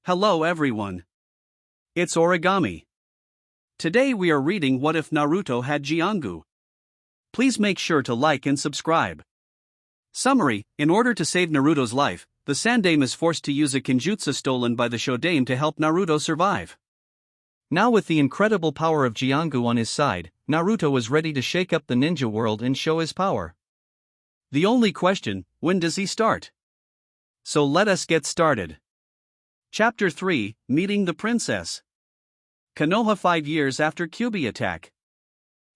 Hello everyone. It's Origami. Today we are reading What If Naruto Had Jiongu. Please make sure to like and subscribe. Summary: in order to save Naruto's life, the Sandaime is forced to use a kinjutsu stolen by the Shodaime to help Naruto survive. Now with the incredible power of Jiongu on his side, Naruto is ready to shake up the ninja world and show his power. The only question, when does he start? So let us get started. Chapter 3, Meeting the Princess. Konoha 5 years after Kyuubi attack.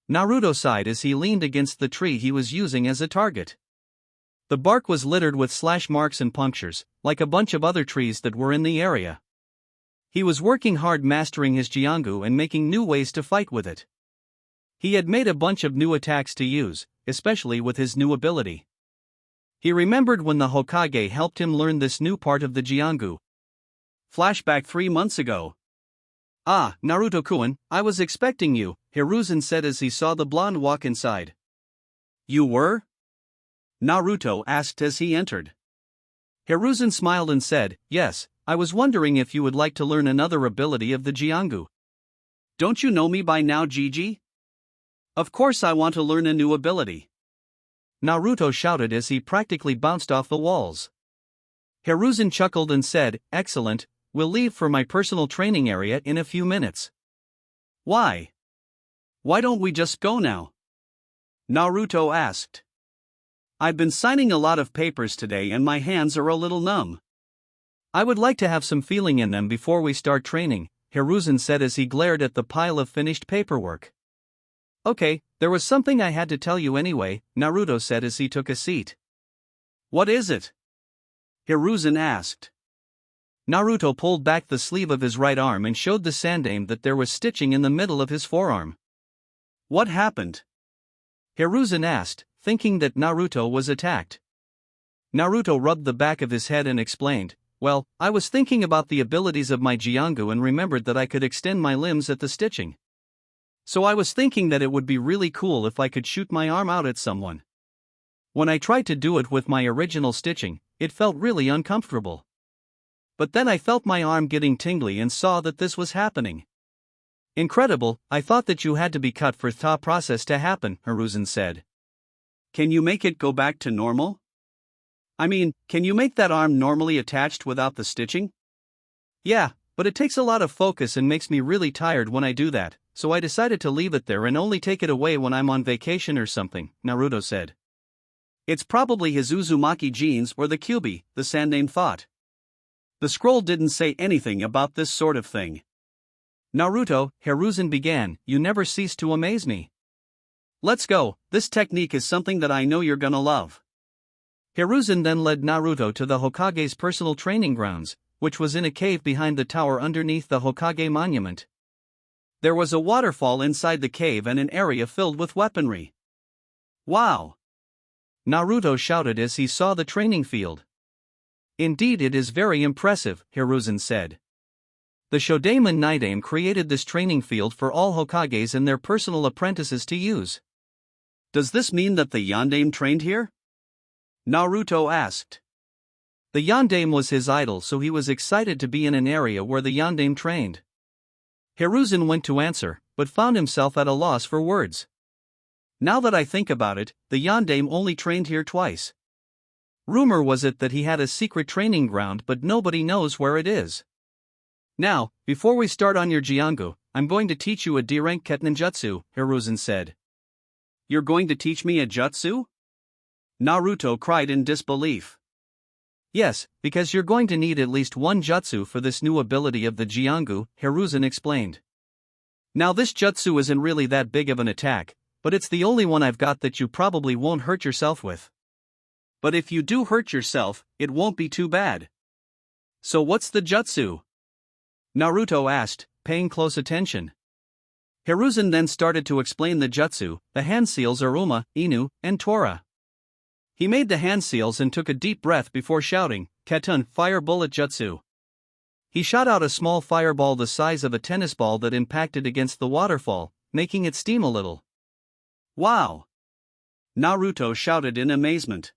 Naruto sighed as he leaned against the tree he was using as a target. The bark was littered with slash marks and punctures, like a bunch of other trees that were in the area. He was working hard mastering his Jiongu and making new ways to fight with it. He had made a bunch of new attacks to use, especially with his new ability. He remembered when the Hokage helped him learn this new part of the Jiongu. Flashback 3 months ago. Ah, Naruto-kun, I was expecting you, Hiruzen said as he saw the blonde walk inside. You were? Naruto asked as he entered. Hiruzen smiled and said, yes, I was wondering if you would like to learn another ability of the Jiongu. Don't you know me by now, Gigi? Of course I want to learn a new ability. Naruto shouted as he practically bounced off the walls. Hiruzen chuckled and said, excellent, we'll leave for my personal training area in a few minutes. Why? Why don't we just go now? Naruto asked. I've been signing a lot of papers today and my hands are a little numb. I would like to have some feeling in them before we start training, Hiruzen said as he glared at the pile of finished paperwork. Okay, there was something I had to tell you anyway, Naruto said as he took a seat. What is it? Hiruzen asked. Naruto pulled back the sleeve of his right arm and showed the Sandaime that there was stitching in the middle of his forearm. What happened? Hiruzen asked, thinking that Naruto was attacked. Naruto rubbed the back of his head and explained, well, I was thinking about the abilities of my Jiongu and remembered that I could extend my limbs at the stitching. So I was thinking that it would be really cool if I could shoot my arm out at someone. When I tried to do it with my original stitching, it felt really uncomfortable. But then I felt my arm getting tingly and saw that this was happening. Incredible, I thought that you had to be cut for the process to happen, Hiruzen said. Can you make it go back to normal? I mean, can you make that arm normally attached without the stitching? Yeah, but it takes a lot of focus and makes me really tired when I do that, so I decided to leave it there and only take it away when I'm on vacation or something, Naruto said. It's probably his Uzumaki genes or the Kyuubi, the Sandaime thought. The scroll didn't say anything about this sort of thing. Naruto, Hiruzen began, you never cease to amaze me. Let's go, this technique is something that I know you're gonna love. Hiruzen then led Naruto to the Hokage's personal training grounds, which was in a cave behind the tower underneath the Hokage monument. There was a waterfall inside the cave and an area filled with weaponry. Wow! Naruto shouted as he saw the training field. Indeed, it is very impressive, Hiruzen said. The Shodaime and Nidaime created this training field for all Hokages and their personal apprentices to use. Does this mean that the Yondaime trained here? Naruto asked. The Yondaime was his idol, so he was excited to be in an area where the Yondaime trained. Hiruzen went to answer, but found himself at a loss for words. Now that I think about it, the Yondaime only trained here twice. Rumor was it that he had a secret training ground, but nobody knows where it is. Now, before we start on your Jiongu, I'm going to teach you a D-rank Ketninjutsu, Hiruzen said. You're going to teach me a jutsu? Naruto cried in disbelief. Yes, because you're going to need at least one jutsu for this new ability of the Jiongu, Hiruzen explained. Now this jutsu isn't really that big of an attack, but it's the only one I've got that you probably won't hurt yourself with. But if you do hurt yourself, it won't be too bad. So what's the jutsu? Naruto asked, paying close attention. Hiruzen then started to explain the jutsu. The hand seals are Uma, Inu, and Tora. He made the hand seals and took a deep breath before shouting, Ketun, fire bullet jutsu. He shot out a small fireball the size of a tennis ball that impacted against the waterfall, making it steam a little. Wow! Naruto shouted in amazement.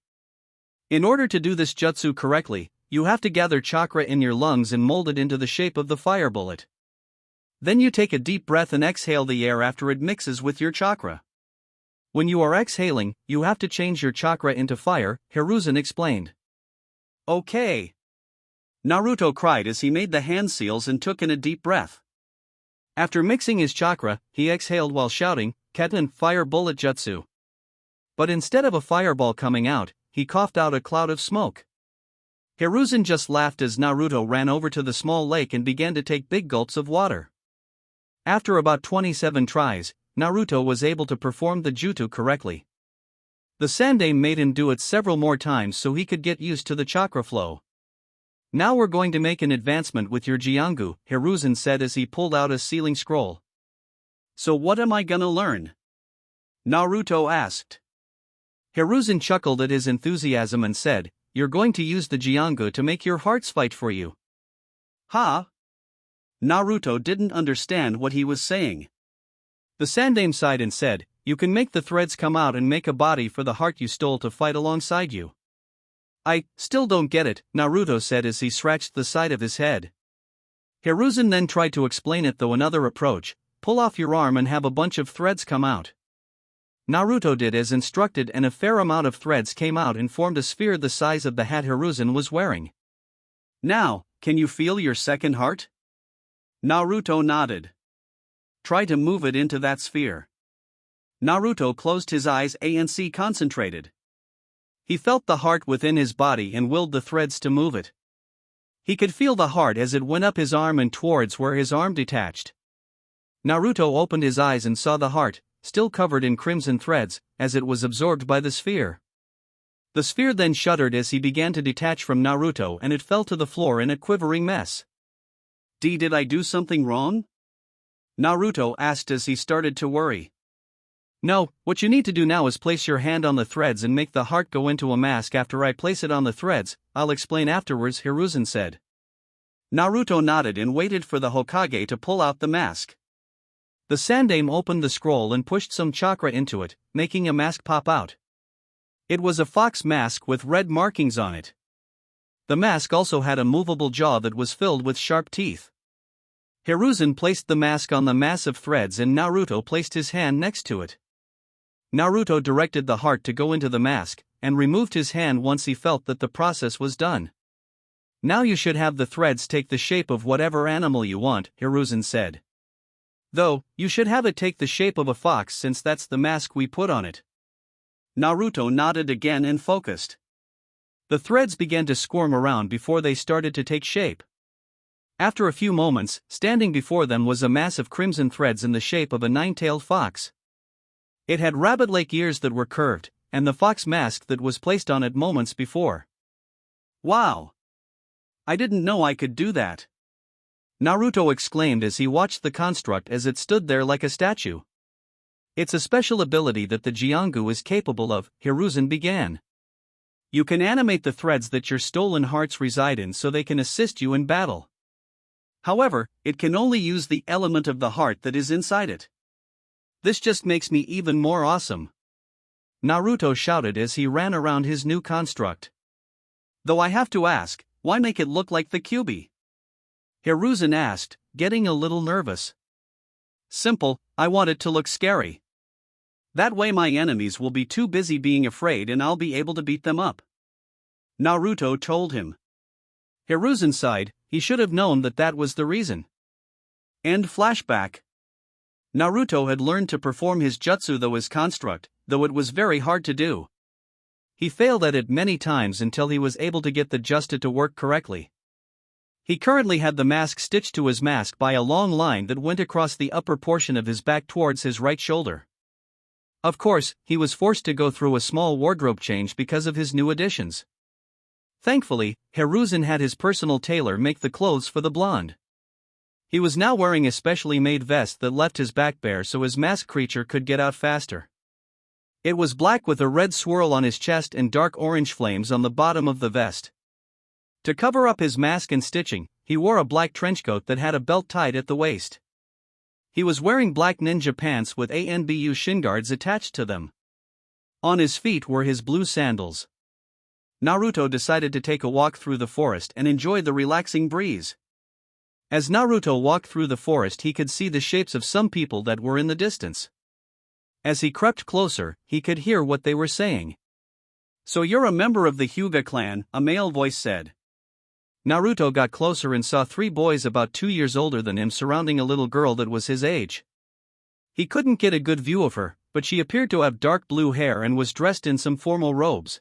In order to do this jutsu correctly, you have to gather chakra in your lungs and mold it into the shape of the fire bullet. Then you take a deep breath and exhale the air after it mixes with your chakra. When you are exhaling, you have to change your chakra into fire, Hiruzen explained. Okay. Naruto cried as he made the hand seals and took in a deep breath. After mixing his chakra, he exhaled while shouting, Ketten, fire bullet jutsu. But instead of a fireball coming out, he coughed out a cloud of smoke. Hiruzen just laughed as Naruto ran over to the small lake and began to take big gulps of water. After about 27 tries, Naruto was able to perform the jutsu correctly. The Sandaime made him do it several more times so he could get used to the chakra flow. Now we're going to make an advancement with your Jiongu, Hiruzen said as he pulled out a sealing scroll. So what am I gonna learn? Naruto asked. Hiruzen chuckled at his enthusiasm and said, You're going to use the Jiongu to make your hearts fight for you. Huh? Naruto didn't understand what he was saying. The Sandaime sighed and said, You can make the threads come out and make a body for the heart you stole to fight alongside you. I still don't get it, Naruto said as he scratched the side of his head. Hiruzen then tried to explain it though another approach, pull off your arm and have a bunch of threads come out. Naruto did as instructed and a fair amount of threads came out and formed a sphere the size of the hat Hiruzen was wearing. Now, can you feel your second heart? Naruto nodded. Try to move it into that sphere. Naruto closed his eyes and concentrated. He felt the heart within his body and willed the threads to move it. He could feel the heart as it went up his arm and towards where his arm detached. Naruto opened his eyes and saw the heart, still covered in crimson threads, as it was absorbed by the sphere. The sphere then shuddered as he began to detach from Naruto and it fell to the floor in a quivering mess. Did I do something wrong? Naruto asked as he started to worry. No, what you need to do now is place your hand on the threads and make the heart go into a mask after I place it on the threads, I'll explain afterwards, Hiruzen said. Naruto nodded and waited for the Hokage to pull out the mask. The Sandaime opened the scroll and pushed some chakra into it, making a mask pop out. It was a fox mask with red markings on it. The mask also had a movable jaw that was filled with sharp teeth. Hiruzen placed the mask on the massive threads and Naruto placed his hand next to it. Naruto directed the heart to go into the mask, and removed his hand once he felt that the process was done. Now you should have the threads take the shape of whatever animal you want, Hiruzen said. Though, you should have it take the shape of a fox since that's the mask we put on it. Naruto nodded again and focused. The threads began to squirm around before they started to take shape. After a few moments, standing before them was a mass of crimson threads in the shape of a nine-tailed fox. It had rabbit-like ears that were curved, and the fox mask that was placed on it moments before. Wow! I didn't know I could do that. Naruto exclaimed as he watched the construct as it stood there like a statue. It's a special ability that the Jiongu is capable of, Hiruzen began. You can animate the threads that your stolen hearts reside in so they can assist you in battle. However, it can only use the element of the heart that is inside it. This just makes me even more awesome. Naruto shouted as he ran around his new construct. Though I have to ask, why make it look like the Kyuubi? Hiruzen asked, getting a little nervous. Simple, I want it to look scary. That way my enemies will be too busy being afraid and I'll be able to beat them up. Naruto told him. Hiruzen sighed, he should have known that that was the reason. End flashback. Naruto had learned to perform his jutsu though his construct, though it was very hard to do. He failed at it many times until he was able to get the jutsu to work correctly. He currently had the mask stitched to his mask by a long line that went across the upper portion of his back towards his right shoulder. Of course, he was forced to go through a small wardrobe change because of his new additions. Thankfully, Hiruzen had his personal tailor make the clothes for the blonde. He was now wearing a specially made vest that left his back bare so his mask creature could get out faster. It was black with a red swirl on his chest and dark orange flames on the bottom of the vest. To cover up his mask and stitching, he wore a black trenchcoat that had a belt tied at the waist. He was wearing black ninja pants with ANBU shin guards attached to them. On his feet were his blue sandals. Naruto decided to take a walk through the forest and enjoy the relaxing breeze. As Naruto walked through the forest, he could see the shapes of some people that were in the distance. As he crept closer, he could hear what they were saying. "So you're a member of the Hyuga clan," a male voice said. Naruto got closer and saw 3 boys about 2 years older than him surrounding a little girl that was his age. He couldn't get a good view of her, but she appeared to have dark blue hair and was dressed in some formal robes.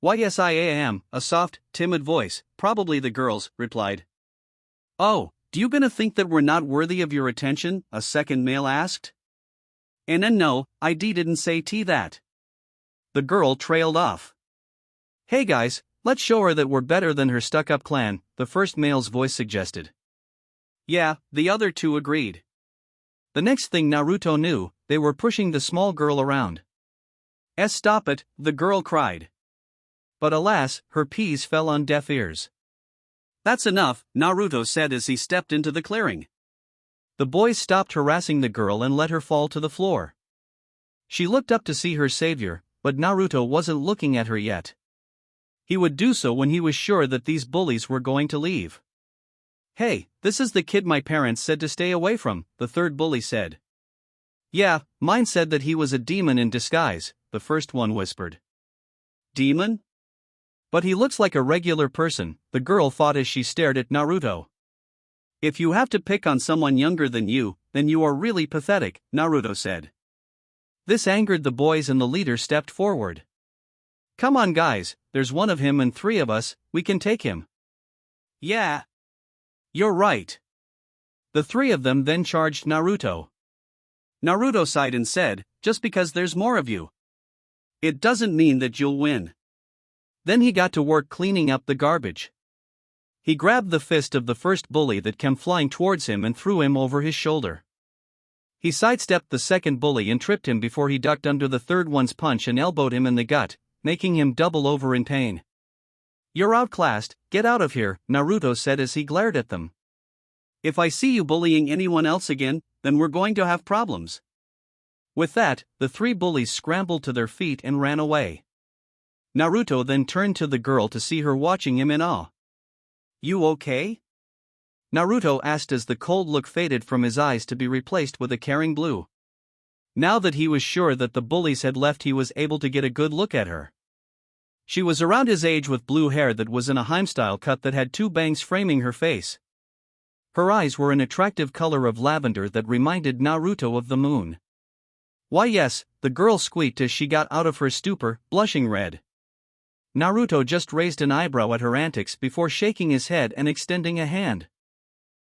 "Yes, I am," a soft, timid voice, probably the girl's, replied. "Oh, do you gonna think that we're not worthy of your attention?" a second male asked. "And no, I didn't say that." The girl trailed off. "Hey guys, let's show her that we're better than her stuck-up clan," the first male's voice suggested. "Yeah," the other 2 agreed. The next thing Naruto knew, they were pushing the small girl around. "Stop it," the girl cried. But alas, her peas fell on deaf ears. "That's enough," Naruto said as he stepped into the clearing. The boys stopped harassing the girl and let her fall to the floor. She looked up to see her savior, but Naruto wasn't looking at her yet. He would do so when he was sure that these bullies were going to leave. "Hey, this is the kid my parents said to stay away from," the third bully said. "Yeah, mine said that he was a demon in disguise," the first one whispered. "Demon? But he looks like a regular person," the girl thought as she stared at Naruto. "If you have to pick on someone younger than you, then you are really pathetic," Naruto said. This angered the boys and the leader stepped forward. "Come on guys, there's one of him and 3 of us, we can take him." "Yeah. You're right." The 3 of them then charged Naruto. Naruto sighed and said, "Just because there's more of you, it doesn't mean that you'll win." Then he got to work cleaning up the garbage. He grabbed the fist of the first bully that came flying towards him and threw him over his shoulder. He sidestepped the second bully and tripped him before he ducked under the third one's punch and elbowed him in the gut, making him double over in pain. "You're outclassed, get out of here," Naruto said as he glared at them. "If I see you bullying anyone else again, then we're going to have problems." With that, the 3 bullies scrambled to their feet and ran away. Naruto then turned to the girl to see her watching him in awe. "You okay?" Naruto asked as the cold look faded from his eyes to be replaced with a caring blue. Now that he was sure that the bullies had left, he was able to get a good look at her. She was around his age with blue hair that was in a Heim-style cut that had 2 bangs framing her face. Her eyes were an attractive color of lavender that reminded Naruto of the moon. "Why yes," the girl squeaked as she got out of her stupor, blushing red. Naruto just raised an eyebrow at her antics before shaking his head and extending a hand.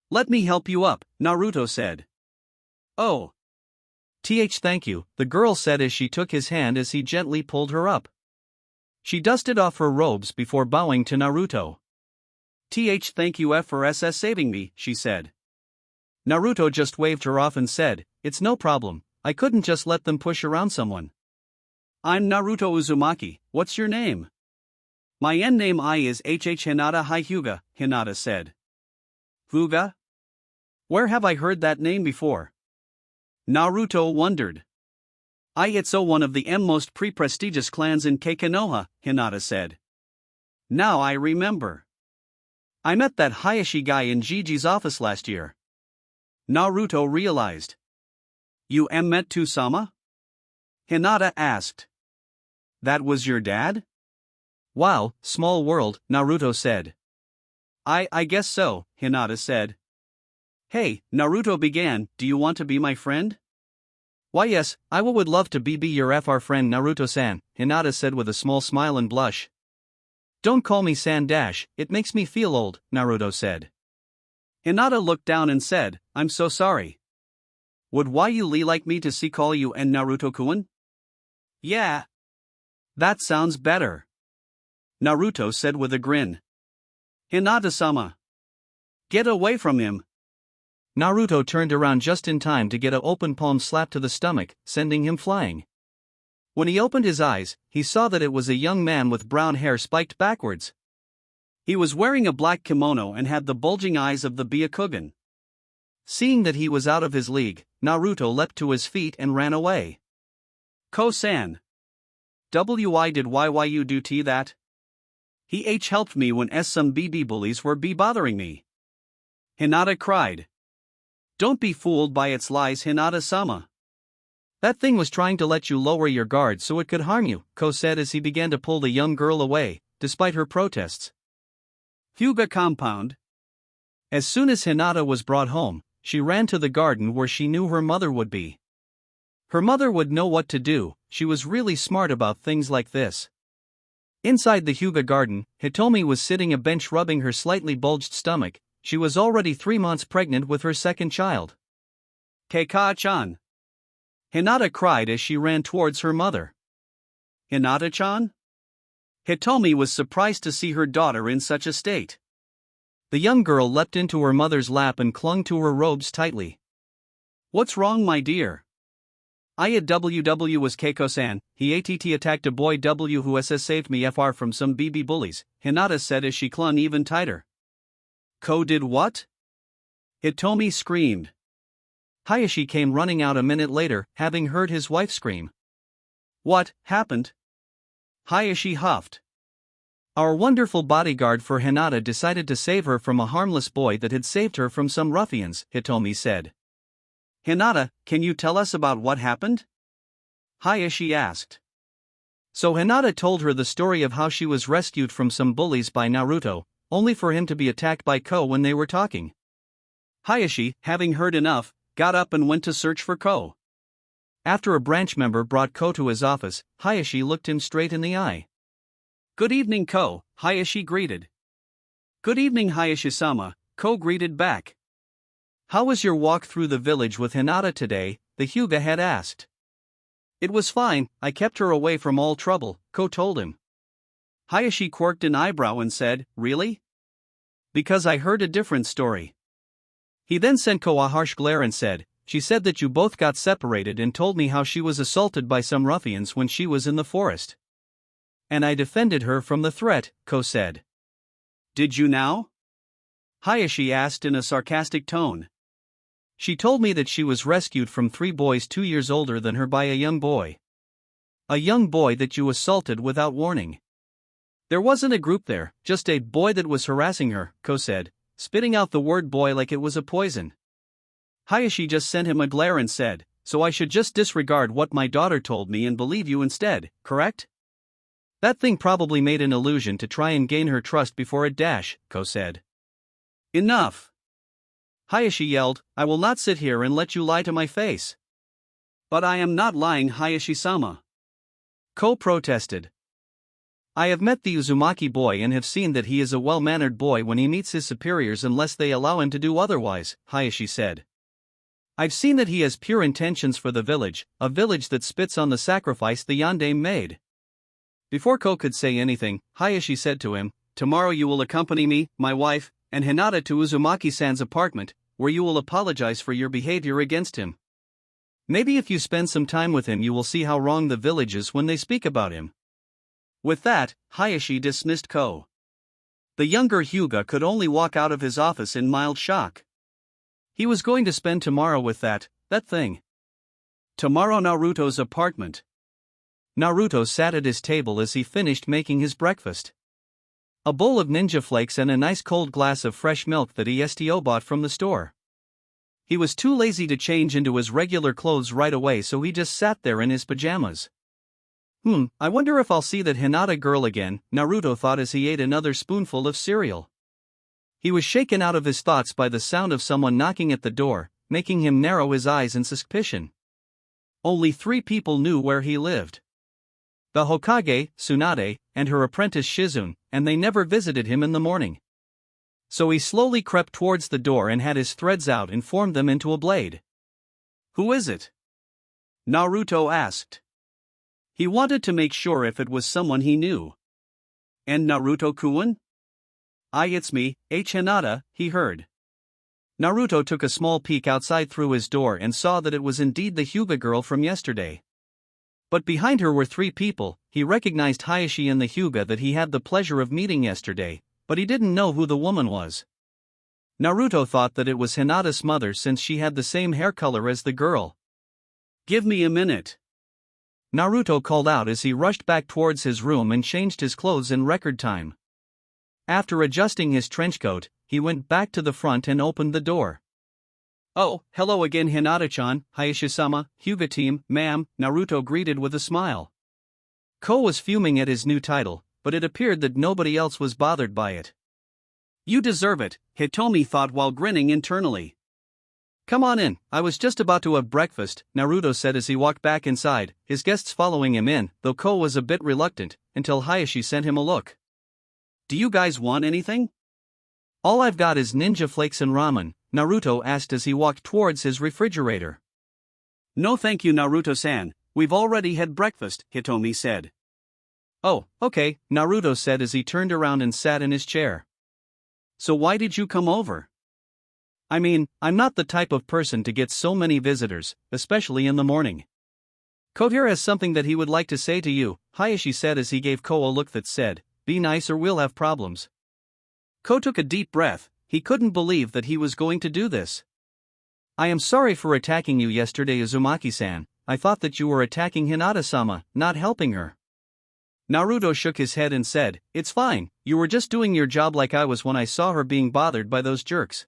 "Let me help you up," Naruto said. "Oh. Thank you," the girl said as she took his hand as he gently pulled her up. She dusted off her robes before bowing to Naruto. Thank you for saving me," she said. Naruto just waved her off and said, "It's no problem, I couldn't just let them push around someone." "I'm Naruto Uzumaki, what's your name?" "My name is Hinata Hyuga," Hinata said. "Hyuga? Where have I heard that name before?" Naruto wondered. "It's one of the most prestigious clans in Keikonoha," Hinata said. "Now I remember. I met that Hayashi guy in Gigi's office last year." Naruto realized. "You met Tusama?" Hinata asked. "That was your dad?" "Wow, small world," Naruto said. I guess so," Hinata said. "Hey," Naruto began, "do you want to be my friend?" "Why yes, I would love to be your FR friend Naruto-san," Hinata said with a small smile and blush. "Don't call me San dash, it makes me feel old," Naruto said. Hinata looked down and said, "I'm so sorry. Would you like me to call you and Naruto-kun?" "Yeah. That sounds better," Naruto said with a grin. "Hinata-sama. Get away from him." Naruto turned around just in time to get an open palm slap to the stomach, sending him flying. When he opened his eyes, he saw that it was a young man with brown hair spiked backwards. He was wearing a black kimono and had the bulging eyes of the Byakugan. Seeing that he was out of his league, Naruto leapt to his feet and ran away. "Ko-san. Why did you do that?" He helped me when some BB bullies were bothering me. Hinata cried. Don't be fooled by its lies, Hinata-sama. That thing was trying to let you lower your guard so it could harm you, Ko said as he began to pull the young girl away, despite her protests. Hyuga compound. As soon as Hinata was brought home, she ran to the garden where she knew her mother would be. Her mother would know what to do, she was really smart about things like this. Inside the Hyuga garden, Hitomi was sitting a bench rubbing her slightly bulged stomach. She was already 3 months pregnant with her second child. Keika-chan. Hinata cried as she ran towards her mother. Hinata-chan? Hitomi was surprised to see her daughter in such a state. The young girl leapt into her mother's lap and clung to her robes tightly. What's wrong, my dear? I at WW was Keiko-san, he attacked a boy who has saved me from some BB bullies, Hinata said as she clung even tighter. Ko did what? Hitomi screamed. Hayashi came running out a minute later, having heard his wife scream. What happened? Hayashi huffed. Our wonderful bodyguard for Hinata decided to save her from a harmless boy that had saved her from some ruffians, Hitomi said. Hinata, can you tell us about what happened? Hayashi asked. So Hinata told her the story of how she was rescued from some bullies by Naruto, only for him to be attacked by Ko when they were talking. Hayashi, having heard enough, got up and went to search for Ko. After a branch member brought Ko to his office, Hayashi looked him straight in the eye. Good evening, Ko, Hayashi greeted. Good evening, Hayashi-sama, Ko greeted back. How was your walk through the village with Hinata today? The Hyuga had asked. It was fine, I kept her away from all trouble, Ko told him. Hayashi quirked an eyebrow and said, Really? Because I heard a different story. He then sent Ko a harsh glare and said, She said that you both got separated and told me how she was assaulted by some ruffians when she was in the forest. And I defended her from the threat, Ko said. Did you now? Hayashi asked in a sarcastic tone. She told me that she was rescued from 3 boys 2 years older than her by a young boy. A young boy that you assaulted without warning. There wasn't a group there, just a boy that was harassing her, Ko said, spitting out the word boy like it was a poison. Hayashi just sent him a glare and said, So I should just disregard what my daughter told me and believe you instead, correct? That thing probably made an illusion to try and gain her trust before it Ko said. Enough! Hayashi yelled, I will not sit here and let you lie to my face. But I am not lying, Hayashi-sama. Ko protested. I have met the Uzumaki boy and have seen that he is a well-mannered boy when he meets his superiors unless they allow him to do otherwise, Hayashi said. I've seen that he has pure intentions for the village, a village that spits on the sacrifice the Yondaime made. Before Ko could say anything, Hayashi said to him, Tomorrow you will accompany me, my wife, and Hinata to Uzumaki-san's apartment, where you will apologize for your behavior against him. Maybe if you spend some time with him you will see how wrong the village is when they speak about him. With that, Hayashi dismissed Ko. The younger Hyuga could only walk out of his office in mild shock. He was going to spend tomorrow with that thing. Tomorrow Naruto's apartment. Naruto sat at his table as he finished making his breakfast. A bowl of ninja flakes and a nice cold glass of fresh milk that he bought from the store. He was too lazy to change into his regular clothes right away, so he just sat there in his pajamas. I wonder if I'll see that Hinata girl again, Naruto thought as he ate another spoonful of cereal. He was shaken out of his thoughts by the sound of someone knocking at the door, making him narrow his eyes in suspicion. Only 3 people knew where he lived. The Hokage, Tsunade, and her apprentice Shizune, and they never visited him in the morning. So he slowly crept towards the door and had his threads out and formed them into a blade. Who is it? Naruto asked. He wanted to make sure if it was someone he knew. And Naruto-kun? It's me, Hinata, he heard. Naruto took a small peek outside through his door and saw that it was indeed the Hyuga girl from yesterday. But behind her were 3 people. He recognized Hayashi and the Hyuga that he had the pleasure of meeting yesterday, but he didn't know who the woman was. Naruto thought that it was Hinata's mother since she had the same hair color as the girl. Give me a minute. Naruto called out as he rushed back towards his room and changed his clothes in record time. After adjusting his trench coat, he went back to the front and opened the door. "Oh, hello again Hinata-chan, Hayashi-sama, Hyuga team, ma'am," Naruto greeted with a smile. Ko was fuming at his new title, but it appeared that nobody else was bothered by it. "You deserve it," Hitomi thought while grinning internally. "Come on in, I was just about to have breakfast," Naruto said as he walked back inside, his guests following him in, though Ko was a bit reluctant, until Hayashi sent him a look. "Do you guys want anything?" "All I've got is ninja flakes and ramen," Naruto asked as he walked towards his refrigerator. "No thank you Naruto-san, we've already had breakfast," Hitomi said. "Oh, okay," Naruto said as he turned around and sat in his chair. "So why did you come over?" "I mean, I'm not the type of person to get so many visitors, especially in the morning." "Ko here has something that he would like to say to you," Hayashi said as he gave Ko a look that said, "Be nice or we'll have problems." Ko took a deep breath, he couldn't believe that he was going to do this. "I am sorry for attacking you yesterday Uzumaki-san, I thought that you were attacking Hinata-sama, not helping her." Naruto shook his head and said, "It's fine, you were just doing your job like I was when I saw her being bothered by those jerks."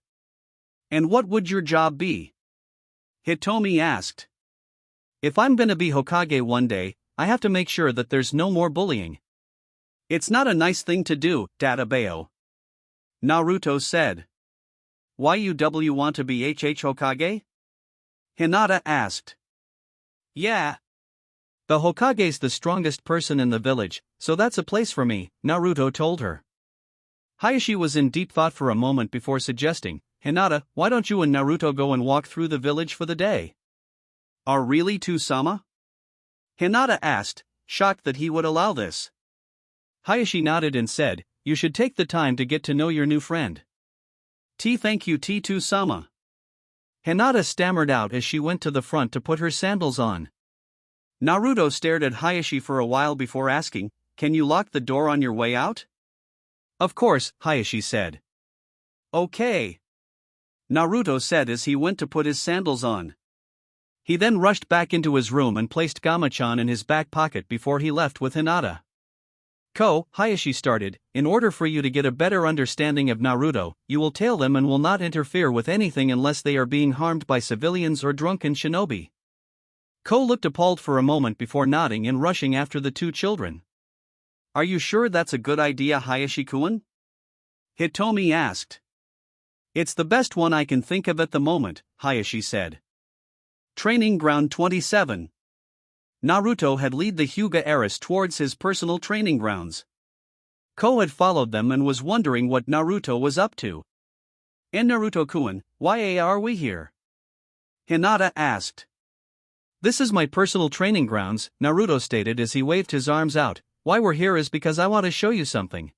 "And what would your job be?" Hitomi asked. "If I'm gonna be Hokage one day, I have to make sure that there's no more bullying." "It's not a nice thing to do, Databeo," Naruto said. "Why you want to be Hokage?" Hinata asked. "Yeah. The Hokage's the strongest person in the village, so that's a place for me," Naruto told her. Hayashi was in deep thought for a moment before suggesting, "Hinata, why don't you and Naruto go and walk through the village for the day?" "Are really two-sama?" Hinata asked, shocked that he would allow this. Hayashi nodded and said, "You should take the time to get to know your new friend." Thank you Two-sama. Hinata stammered out as she went to the front to put her sandals on. Naruto stared at Hayashi for a while before asking, "Can you lock the door on your way out?" "Of course," Hayashi said. "Okay," Naruto said as he went to put his sandals on. He then rushed back into his room and placed Gamachan in his back pocket before he left with Hinata. "Ko," Hayashi started, "in order for you to get a better understanding of Naruto, you will tail them and will not interfere with anything unless they are being harmed by civilians or drunken shinobi." Ko looked appalled for a moment before nodding and rushing after the two children. "Are you sure that's a good idea Hayashi-kun?" Hitomi asked. "It's the best one I can think of at the moment," Hayashi said. Training Ground 27. Naruto had led the Hyuga heiress towards his personal training grounds. Ko had followed them and was wondering what Naruto was up to. "And Naruto-kun, why are we here?" Hinata asked. "This is my personal training grounds," Naruto stated as he waved his arms out. "Why we're here is because I want to show you something."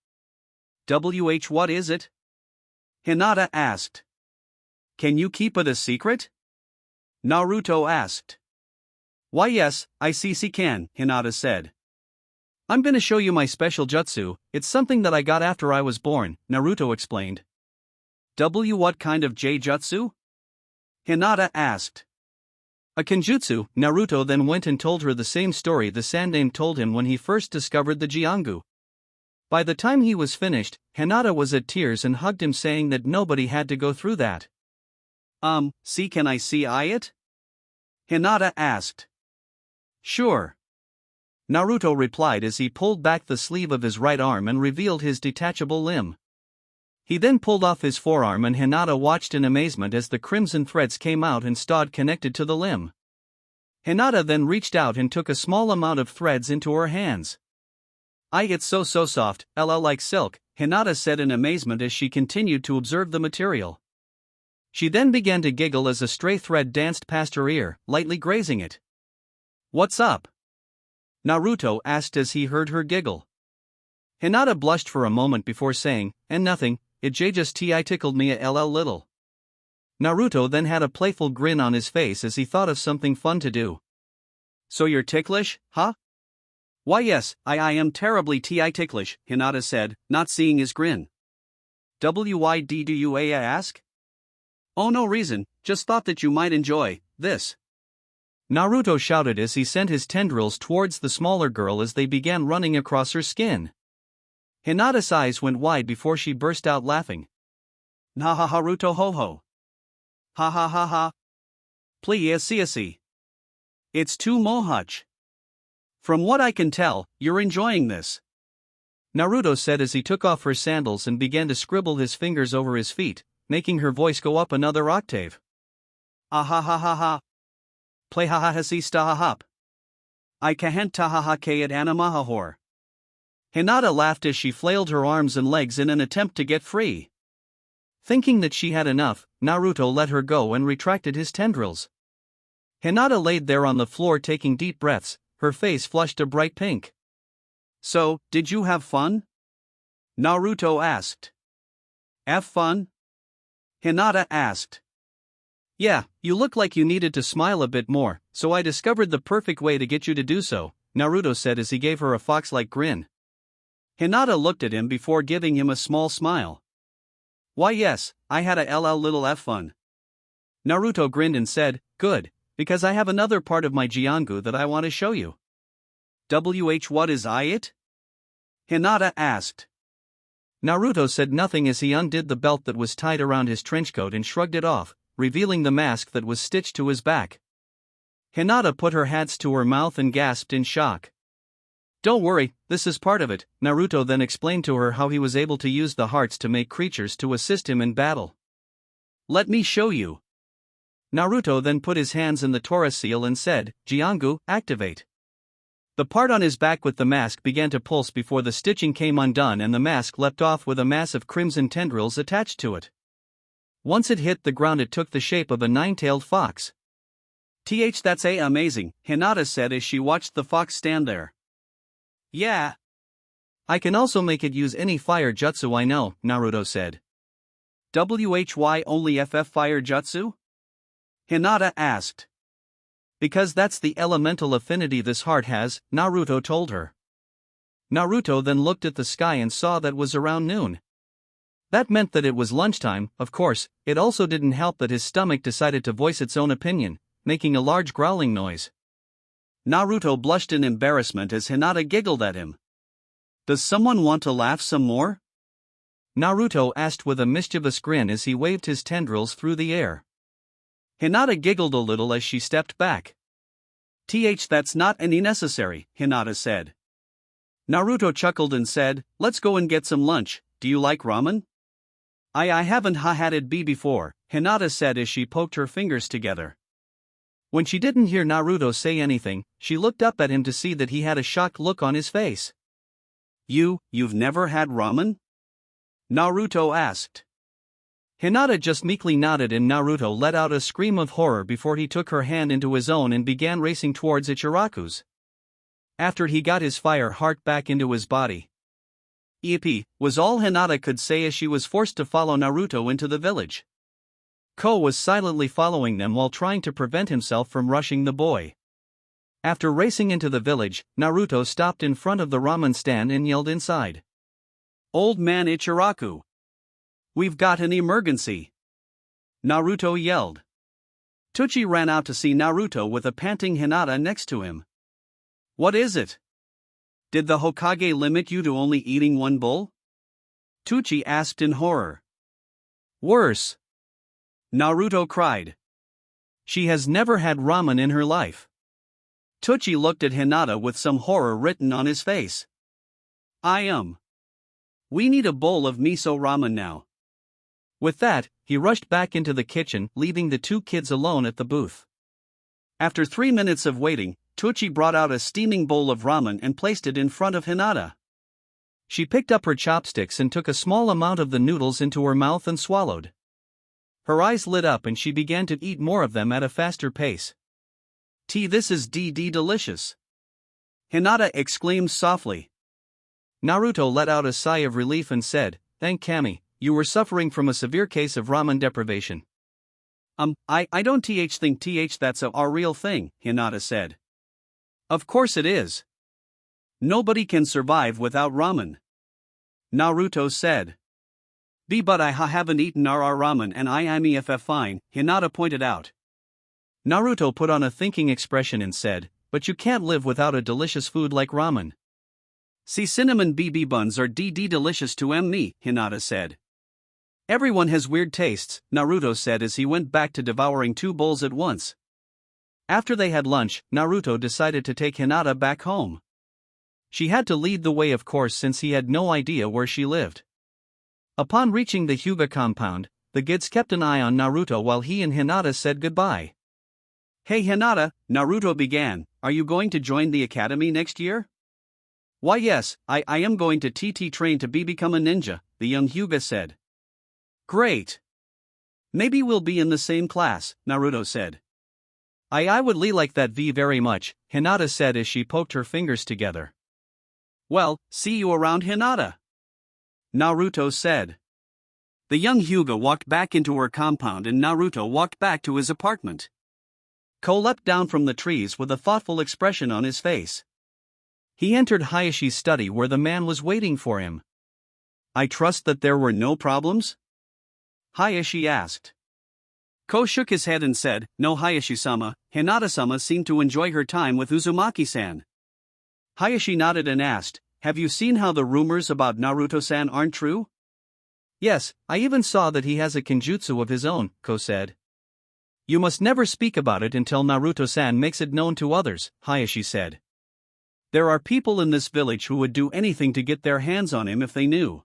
What is it?" Hinata asked. "Can you keep it a secret?" Naruto asked. "Why yes, I can," Hinata said. "I'm gonna show you my special jutsu, it's something that I got after I was born," Naruto explained. What kind of jutsu?" Hinata asked. "A kinjutsu." Naruto then went and told her the same story the Sandaime told him when he first discovered the Jiongu. By the time he was finished, Hinata was at tears and hugged him saying that nobody had to go through that. Can I see it?" Hinata asked. "Sure." Naruto replied as he pulled back the sleeve of his right arm and revealed his detachable limb. He then pulled off his forearm and Hinata watched in amazement as the crimson threads came out and stayed connected to the limb. Hinata then reached out and took a small amount of threads into her hands. It's so soft, like silk," Hinata said in amazement as she continued to observe the material. She then began to giggle as a stray thread danced past her ear, lightly grazing it. "What's up?" Naruto asked as he heard her giggle. Hinata blushed for a moment before saying, "And nothing, it just tickled me a little." Naruto then had a playful grin on his face as he thought of something fun to do. "So you're ticklish, huh?" "Why yes, I am terribly ticklish," Hinata said, not seeing his grin. "Why do you ask?" "Oh no reason, just thought that you might enjoy this," Naruto shouted as he sent his tendrils towards the smaller girl as they began running across her skin. Hinata's eyes went wide before she burst out laughing. Ha ha Haruto ho ho. Ha ha ha ha. Please see. It's too much. From what I can tell, you're enjoying this. Naruto said as he took off her sandals and began to scribble his fingers over his feet, making her voice go up another octave. Ah ha ha ha ha. Play ha ha ha si sta ha hop. I can't ta ha ha ke at anamahahor. Hinata laughed as she flailed her arms and legs in an attempt to get free. Thinking that she had enough, Naruto let her go and retracted his tendrils. Hinata laid there on the floor taking deep breaths, her face flushed a bright pink. So, did you have fun? Naruto asked. Have fun? Hinata asked. Yeah, you look like you needed to smile a bit more, so I discovered the perfect way to get you to do so, Naruto said as he gave her a fox-like grin. Hinata looked at him before giving him a small smile. Why yes, I had a little f fun. Naruto grinned and said, good, because I have another part of my Jiongu that I want to show you. What is it? Hinata asked. Naruto said nothing as he undid the belt that was tied around his trenchcoat and shrugged it off, revealing the mask that was stitched to his back. Hinata put her hands to her mouth and gasped in shock. Don't worry, this is part of it, Naruto then explained to her how he was able to use the hearts to make creatures to assist him in battle. Let me show you. Naruto then put his hands in the Tora seal and said, Jiongu, activate. The part on his back with the mask began to pulse before the stitching came undone and the mask leapt off with a mass of crimson tendrils attached to it. Once it hit the ground it took the shape of a nine-tailed fox. That's amazing, Hinata said as she watched the fox stand there. Yeah. I can also make it use any fire jutsu I know, Naruto said. Only FF fire jutsu? Hinata asked. Because that's the elemental affinity this heart has, Naruto told her. Naruto then looked at the sky and saw that it was around noon. That meant that it was lunchtime. Of course, it also didn't help that his stomach decided to voice its own opinion, making a large growling noise. Naruto blushed in embarrassment as Hinata giggled at him. Does someone want to laugh some more? Naruto asked with a mischievous grin as he waved his tendrils through the air. Hinata giggled a little as she stepped back. That's not any necessary, Hinata said. Naruto chuckled and said, let's go and get some lunch, do you like ramen? I haven't had it before, Hinata said as she poked her fingers together. When she didn't hear Naruto say anything, she looked up at him to see that he had a shocked look on his face. You've never had ramen? Naruto asked. Hinata just meekly nodded and Naruto let out a scream of horror before he took her hand into his own and began racing towards Ichiraku's. After he got his fire heart back into his body. Yippee, was all Hinata could say as she was forced to follow Naruto into the village. Ko was silently following them while trying to prevent himself from rushing the boy. After racing into the village, Naruto stopped in front of the ramen stand and yelled inside. Old man Ichiraku! We've got an emergency! Naruto yelled. Tucci ran out to see Naruto with a panting Hinata next to him. What is it? Did the Hokage limit you to only eating one bowl? Tucci asked in horror. Worse! Naruto cried. She has never had ramen in her life. Tucci looked at Hinata with some horror written on his face. We need a bowl of miso ramen now. With that, he rushed back into the kitchen, leaving the two kids alone at the booth. After 3 minutes of waiting, Tucci brought out a steaming bowl of ramen and placed it in front of Hinata. She picked up her chopsticks and took a small amount of the noodles into her mouth and swallowed. Her eyes lit up and she began to eat more of them at a faster pace. This is delicious! Hinata exclaimed softly. Naruto let out a sigh of relief and said, Thank Kami, you were suffering from a severe case of ramen deprivation. I don't think that's a real thing, Hinata said. Of course it is. Nobody can survive without ramen. Naruto said. But I haven't eaten our ramen and I am EFF fine, Hinata pointed out. Naruto put on a thinking expression and said, But you can't live without a delicious food like ramen. See, cinnamon BB buns are DD delicious to me, Hinata said. Everyone has weird tastes, Naruto said as he went back to devouring 2 bowls at once. After they had lunch, Naruto decided to take Hinata back home. She had to lead the way, of course, since he had no idea where she lived. Upon reaching the Hyuga compound, the kids kept an eye on Naruto while he and Hinata said goodbye. Hey Hinata, Naruto began, are you going to join the academy next year? Why yes, I am going to TT train to become a ninja, the young Hyuga said. Great. Maybe we'll be in the same class, Naruto said. I would like that very much, Hinata said as she poked her fingers together. Well, see you around, Hinata, Naruto said. The young Hyuga walked back into her compound and Naruto walked back to his apartment. Ko leapt down from the trees with a thoughtful expression on his face. He entered Hayashi's study where the man was waiting for him. I trust that there were no problems? Hayashi asked. Ko shook his head and said, no Hayashi-sama, Hinata-sama seemed to enjoy her time with Uzumaki-san. Hayashi nodded and asked, have you seen how the rumors about Naruto-san aren't true? Yes, I even saw that he has a kinjutsu of his own, Ko said. You must never speak about it until Naruto-san makes it known to others, Hayashi said. There are people in this village who would do anything to get their hands on him if they knew.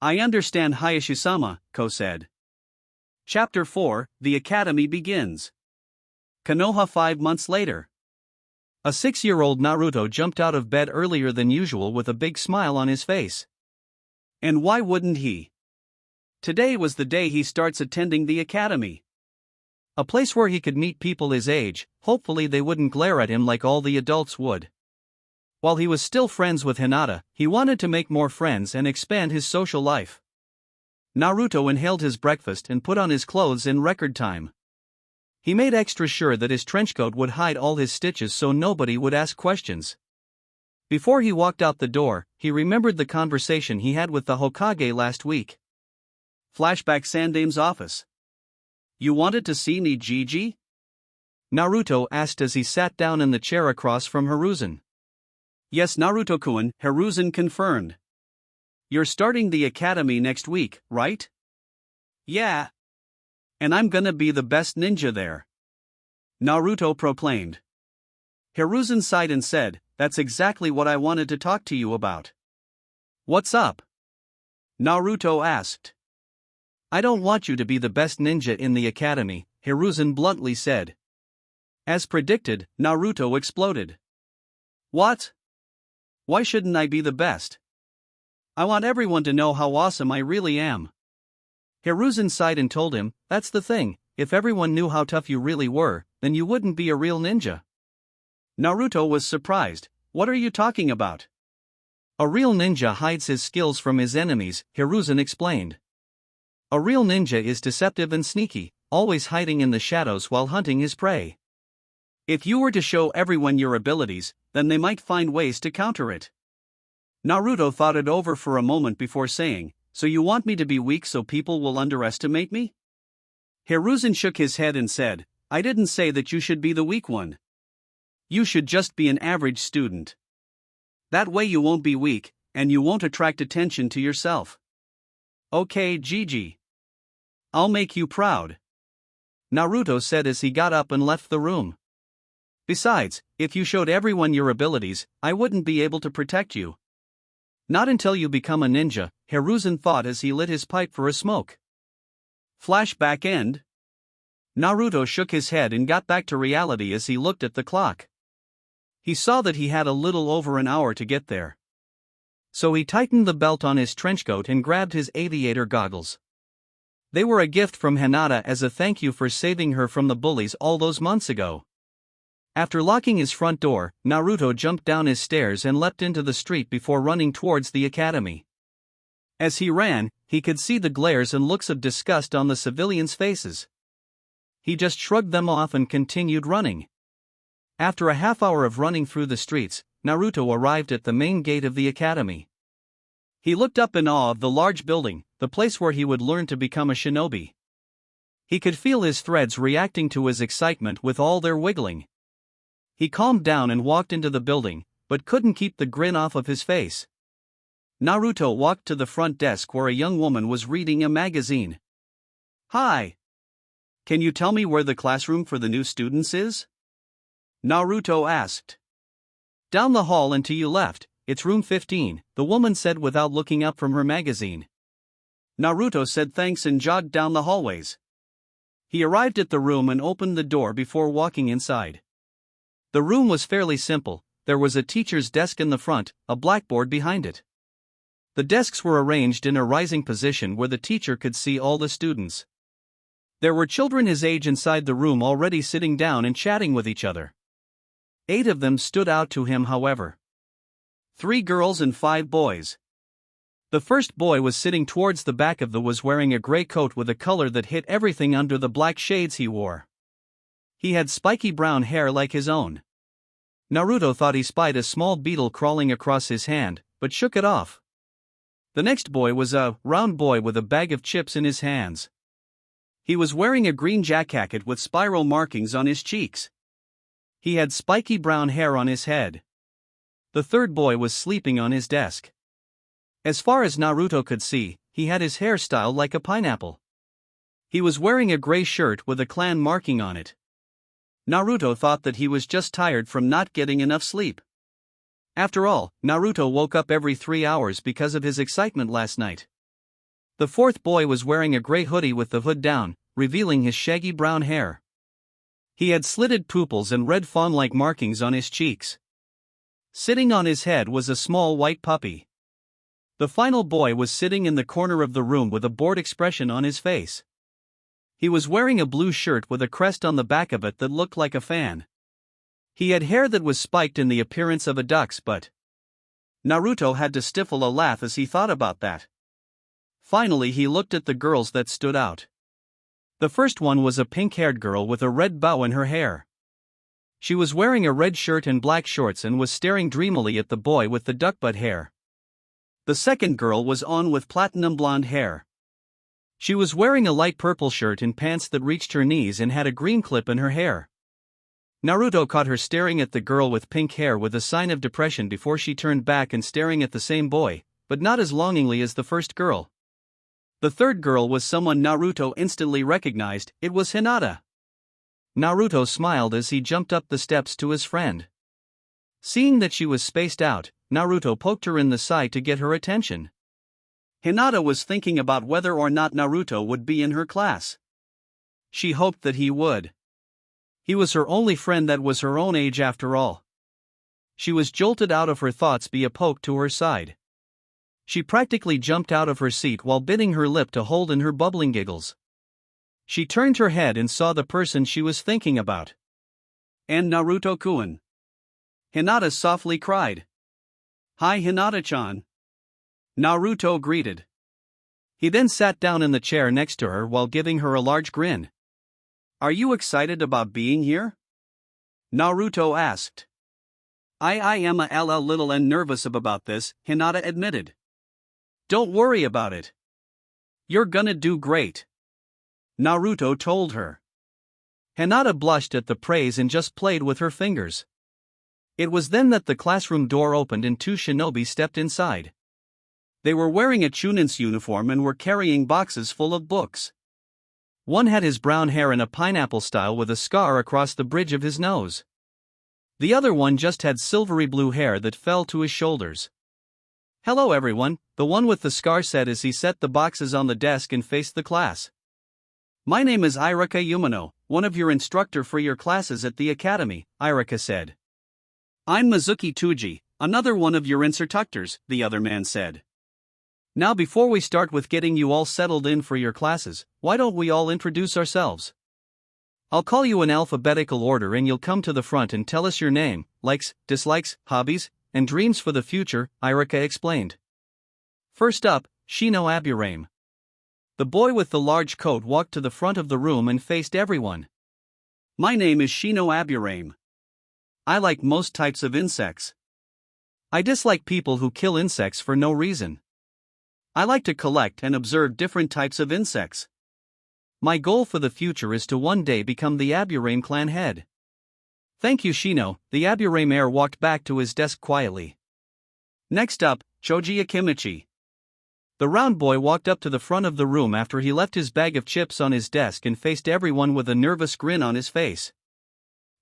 I understand Hayashi-sama, Ko said. Chapter 4, The Academy Begins. Konoha 5 months later. A 6-year-old Naruto jumped out of bed earlier than usual with a big smile on his face. And why wouldn't he? Today was the day he starts attending the academy. A place where he could meet people his age, hopefully they wouldn't glare at him like all the adults would. While he was still friends with Hinata, he wanted to make more friends and expand his social life. Naruto inhaled his breakfast and put on his clothes in record time. He made extra sure that his trenchcoat would hide all his stitches so nobody would ask questions. Before he walked out the door, he remembered the conversation he had with the Hokage last week. Flashback Sandaime's office. You wanted to see me, Gigi? Naruto asked as he sat down in the chair across from Hiruzen. Yes, Naruto-kun, Hiruzen confirmed. You're starting the academy next week, right? Yeah. And I'm gonna be the best ninja there, Naruto proclaimed. Hiruzen sighed and said, that's exactly what I wanted to talk to you about. What's up? Naruto asked. I don't want you to be the best ninja in the academy, Hiruzen bluntly said. As predicted, Naruto exploded. What? Why shouldn't I be the best? I want everyone to know how awesome I really am. Hiruzen sighed and told him, that's the thing, if everyone knew how tough you really were, then you wouldn't be a real ninja. Naruto was surprised, what are you talking about? A real ninja hides his skills from his enemies, Hiruzen explained. A real ninja is deceptive and sneaky, always hiding in the shadows while hunting his prey. If you were to show everyone your abilities, then they might find ways to counter it. Naruto thought it over for a moment before saying, so you want me to be weak so people will underestimate me? Hiruzen shook his head and said, I didn't say that you should be the weak one. You should just be an average student. That way you won't be weak, and you won't attract attention to yourself. Okay, Gigi. I'll make you proud, Naruto said as he got up and left the room. Besides, if you showed everyone your abilities, I wouldn't be able to protect you. Not until you become a ninja, Hiruzen thought as he lit his pipe for a smoke. Flashback end. Naruto shook his head and got back to reality as he looked at the clock. He saw that he had a little over an hour to get there. So he tightened the belt on his trenchcoat and grabbed his aviator goggles. They were a gift from Hinata as a thank you for saving her from the bullies all those months ago. After locking his front door, Naruto jumped down his stairs and leapt into the street before running towards the academy. As he ran, he could see the glares and looks of disgust on the civilians' faces. He just shrugged them off and continued running. After a half hour of running through the streets, Naruto arrived at the main gate of the academy. He looked up in awe of the large building, the place where he would learn to become a shinobi. He could feel his threads reacting to his excitement with all their wiggling. He calmed down and walked into the building, but couldn't keep the grin off of his face. Naruto walked to the front desk where a young woman was reading a magazine. "Hi. Can you tell me where the classroom for the new students is?" Naruto asked. "Down the hall and to your left, it's room 15, the woman said without looking up from her magazine. Naruto said thanks and jogged down the hallways. He arrived at the room and opened the door before walking inside. The room was fairly simple. There was a teacher's desk in the front, a blackboard behind it. The desks were arranged in a rising position where the teacher could see all the students. There were children his age inside the room already sitting down and chatting with each other. 8 of them stood out to him, however. 3 girls and 5 boys. The first boy was sitting towards the back of the was wearing a gray coat with a color that hit everything under the black shades he wore. He had spiky brown hair like his own. Naruto thought he spied a small beetle crawling across his hand, but shook it off. The next boy was a round boy with a bag of chips in his hands. He was wearing a green jacket with spiral markings on his cheeks. He had spiky brown hair on his head. The third boy was sleeping on his desk. As far as Naruto could see, he had his hair styled like a pineapple. He was wearing a gray shirt with a clan marking on it. Naruto thought that he was just tired from not getting enough sleep. After all, Naruto woke up every 3 hours because of his excitement last night. The fourth boy was wearing a gray hoodie with the hood down, revealing his shaggy brown hair. He had slitted pupils and red fawn-like markings on his cheeks. Sitting on his head was a small white puppy. The final boy was sitting in the corner of the room with a bored expression on his face. He was wearing a blue shirt with a crest on the back of it that looked like a fan. He had hair that was spiked in the appearance of a duck's butt. Naruto had to stifle a laugh as he thought about that. Finally, he looked at the girls that stood out. The first one was a pink-haired girl with a red bow in her hair. She was wearing a red shirt and black shorts and was staring dreamily at the boy with the duck butt hair. The second girl was on with platinum blonde hair. She was wearing a light purple shirt and pants that reached her knees and had a green clip in her hair. Naruto caught her staring at the girl with pink hair with a sign of depression before she turned back and staring at the same boy, but not as longingly as the first girl. The third girl was someone Naruto instantly recognized. It was Hinata. Naruto smiled as he jumped up the steps to his friend. Seeing that she was spaced out, Naruto poked her in the side to get her attention. Hinata was thinking about whether or not Naruto would be in her class. She hoped that he would. He was her only friend that was her own age after all. She was jolted out of her thoughts by a poke to her side. She practically jumped out of her seat while biting her lip to hold in her bubbling giggles. She turned her head and saw the person she was thinking about. "And Naruto-kun." Hinata softly cried. "Hi Hinata-chan." Naruto greeted. He then sat down in the chair next to her while giving her a large grin. "Are you excited about being here?" Naruto asked. I am a little and nervous about this," Hinata admitted. "Don't worry about it. You're gonna do great," Naruto told her. Hinata blushed at the praise and just played with her fingers. It was then that the classroom door opened and 2 shinobi stepped inside. They were wearing a Chunin's uniform and were carrying boxes full of books. One had his brown hair in a pineapple style with a scar across the bridge of his nose. The other one just had silvery blue hair that fell to his shoulders. "Hello everyone," the one with the scar said as he set the boxes on the desk and faced the class. "My name is Iraka Umino, one of your instructor for your classes at the academy," Iraka said. "I'm Mizuki Tuji, another one of your instructors," the other man said. "Now before we start with getting you all settled in for your classes, why don't we all introduce ourselves? I'll call you in alphabetical order and you'll come to the front and tell us your name, likes, dislikes, hobbies, and dreams for the future," Iraka explained. First up, Shino Aburame. The boy with the large coat walked to the front of the room and faced everyone. "My name is Shino Aburame. I like most types of insects. I dislike people who kill insects for no reason. I like to collect and observe different types of insects. My goal for the future is to one day become the Aburame clan head." Thank you, Shino. The Abure mayor walked back to his desk quietly. Next up, Choji Akimichi. The round boy walked up to the front of the room after he left his bag of chips on his desk and faced everyone with a nervous grin on his face.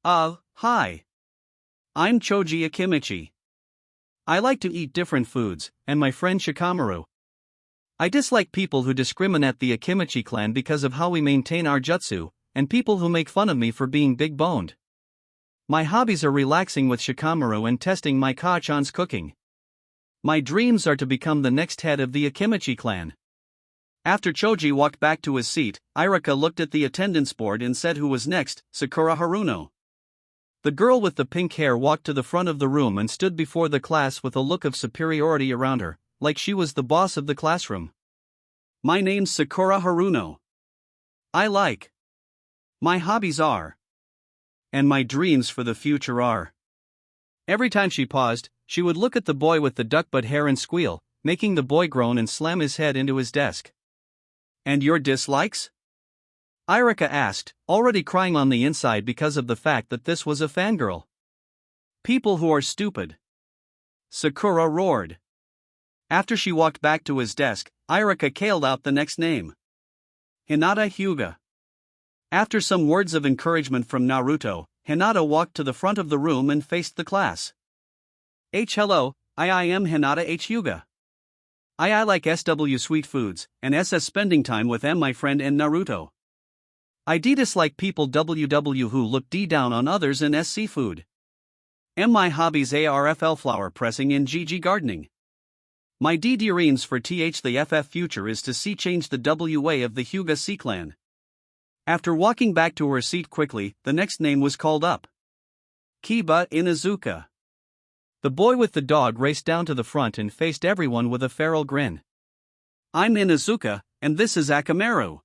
Hi. I'm Choji Akimichi. I like to eat different foods, and my friend Shikamaru. I dislike people who discriminate the Akimichi clan because of how we maintain our jutsu, and people who make fun of me for being big-boned. My hobbies are relaxing with Shikamaru and testing my Ka-chan's cooking. My dreams are to become the next head of the Akimichi clan. After Choji walked back to his seat, Irika looked at the attendance board and said who was next, Sakura Haruno. The girl with the pink hair walked to the front of the room and stood before the class with a look of superiority around her, like she was the boss of the classroom. My name's Sakura Haruno. I like. My hobbies are. And my dreams for the future are. Every time she paused, she would look at the boy with the duck-butt hair and squeal, making the boy groan and slam his head into his desk. And your dislikes? Irika asked, already crying on the inside because of the fact that this was a fangirl. People who are stupid. Sakura roared. After she walked back to his desk, Irika called out the next name. Hinata Hyuga. After some words of encouragement from Naruto, Hinata walked to the front of the room and faced the class. Hello, I am Hinata Hyuga. I like SW sweet foods, and SS spending time with my friend and Naruto. I dislike people who look down on others in seafood. My hobbies ARFL flower pressing and GG gardening. My dreams for the FF future is to see change the WA of the Hyuga C clan. After walking back to her seat quickly, the next name was called up. Kiba Inuzuka. The boy with the dog raced down to the front and faced everyone with a feral grin. I'm Inuzuka, and this is Akamaru.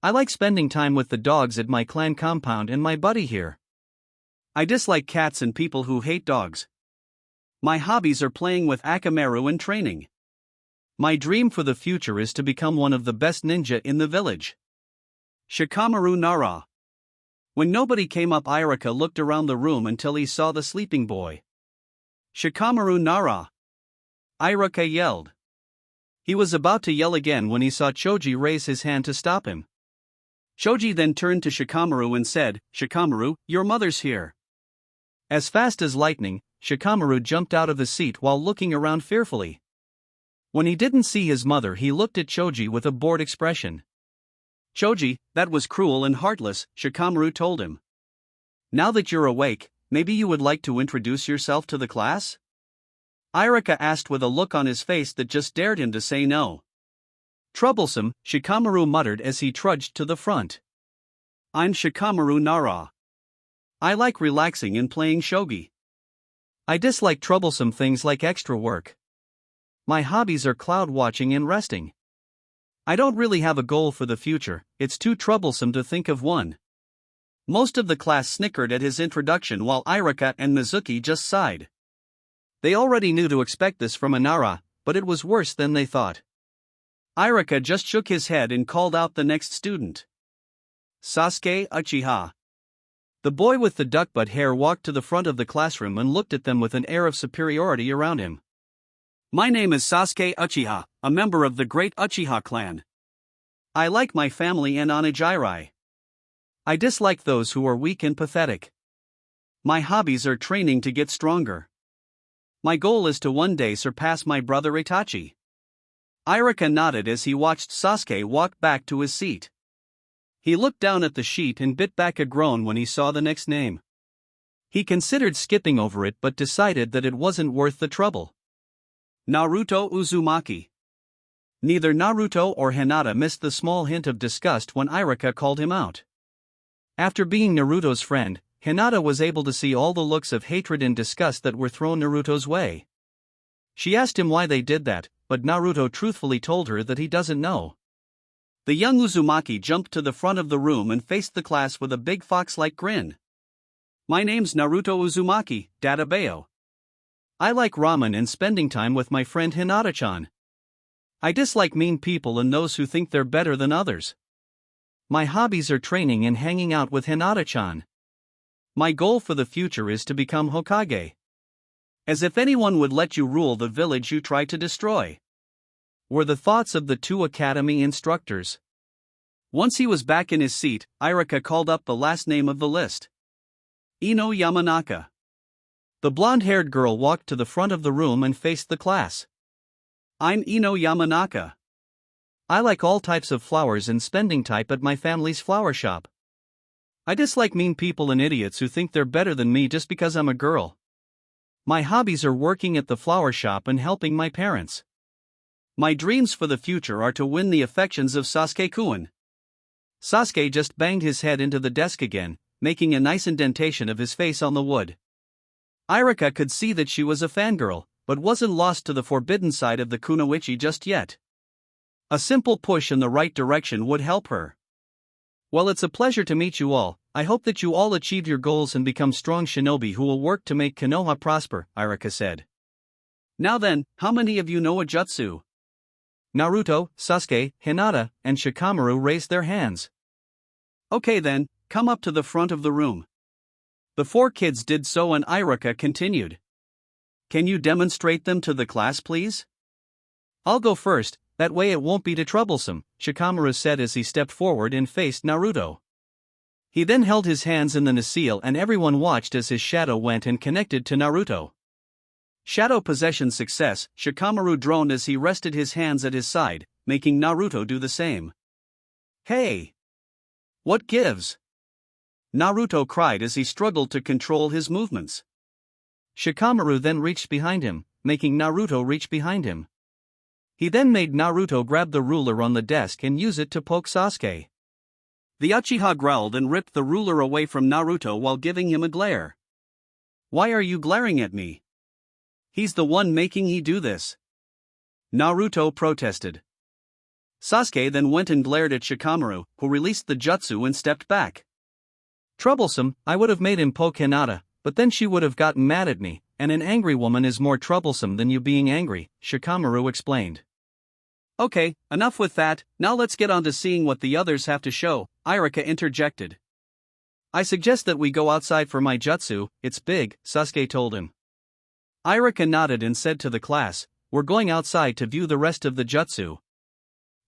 I like spending time with the dogs at my clan compound and my buddy here. I dislike cats and people who hate dogs. My hobbies are playing with Akamaru and training. My dream for the future is to become one of the best ninja in the village. Shikamaru Nara. When nobody came up, Irika looked around the room until he saw the sleeping boy. Shikamaru Nara. Irika yelled. He was about to yell again when he saw Choji raise his hand to stop him. Choji then turned to Shikamaru and said, Shikamaru, your mother's here. As fast as lightning, Shikamaru jumped out of his seat while looking around fearfully. When he didn't see his mother, he looked at Choji with a bored expression. Choji, that was cruel and heartless, Shikamaru told him. Now that you're awake, maybe you would like to introduce yourself to the class? Irika asked with a look on his face that just dared him to say no. Troublesome, Shikamaru muttered as he trudged to the front. I'm Shikamaru Nara. I like relaxing and playing shogi. I dislike troublesome things like extra work. My hobbies are cloud watching and resting. I don't really have a goal for the future, it's too troublesome to think of one. Most of the class snickered at his introduction while Irika and Mizuki just sighed. They already knew to expect this from Nara, but it was worse than they thought. Irika just shook his head and called out the next student. Sasuke Uchiha. The boy with the duck-butt hair walked to the front of the classroom and looked at them with an air of superiority around him. My name is Sasuke Uchiha, a member of the great Uchiha clan. I like my family and Onigiri. I dislike those who are weak and pathetic. My hobbies are training to get stronger. My goal is to one day surpass my brother Itachi. Irika nodded as he watched Sasuke walk back to his seat. He looked down at the sheet and bit back a groan when he saw the next name. He considered skipping over it but decided that it wasn't worth the trouble. Naruto Uzumaki. Neither Naruto or Hinata missed the small hint of disgust when Irika called him out. After being Naruto's friend, Hinata was able to see all the looks of hatred and disgust that were thrown Naruto's way. She asked him why they did that, but Naruto truthfully told her that he doesn't know. The young Uzumaki jumped to the front of the room and faced the class with a big fox-like grin. My name's Naruto Uzumaki, Databeo. I like ramen and spending time with my friend Hinata-chan. I dislike mean people and those who think they're better than others. My hobbies are training and hanging out with Hinata-chan. My goal for the future is to become Hokage. As if anyone would let you rule the village you try to destroy, were the thoughts of the two academy instructors. Once he was back in his seat, Irika called up the last name of the list. Ino Yamanaka. The blonde-haired girl walked to the front of the room and faced the class. I'm Ino Yamanaka. I like all types of flowers and spending type at my family's flower shop. I dislike mean people and idiots who think they're better than me just because I'm a girl. My hobbies are working at the flower shop and helping my parents. My dreams for the future are to win the affections of Sasuke-kun. Sasuke just banged his head into the desk again, making a nice indentation of his face on the wood. Irika could see that she was a fangirl, but wasn't lost to the forbidden side of the kunoichi just yet. A simple push in the right direction would help her. Well, it's a pleasure to meet you all. I hope that you all achieve your goals and become strong shinobi who will work to make Konoha prosper, Irika said. Now then, how many of you know a jutsu? Naruto, Sasuke, Hinata, and Shikamaru raised their hands. Okay then, come up to the front of the room. The four kids did so and Irika continued. Can you demonstrate them to the class please? I'll go first, that way it won't be too troublesome, Shikamaru said as he stepped forward and faced Naruto. He then held his hands in the nacelle and everyone watched as his shadow went and connected to Naruto. Shadow possession success, Shikamaru droned as he rested his hands at his side, making Naruto do the same. Hey! What gives? Naruto cried as he struggled to control his movements. Shikamaru then reached behind him, making Naruto reach behind him. He then made Naruto grab the ruler on the desk and use it to poke Sasuke. The Uchiha growled and ripped the ruler away from Naruto while giving him a glare. Why are you glaring at me? He's the one making me do this. Naruto protested. Sasuke then went and glared at Shikamaru, who released the jutsu and stepped back. Troublesome, I would have made him poke Hinata, but then she would have gotten mad at me, and an angry woman is more troublesome than you being angry, Shikamaru explained. Okay, enough with that, now let's get on to seeing what the others have to show, Irika interjected. I suggest that we go outside for my jutsu, it's big, Sasuke told him. Irika nodded and said to the class, we're going outside to view the rest of the jutsu.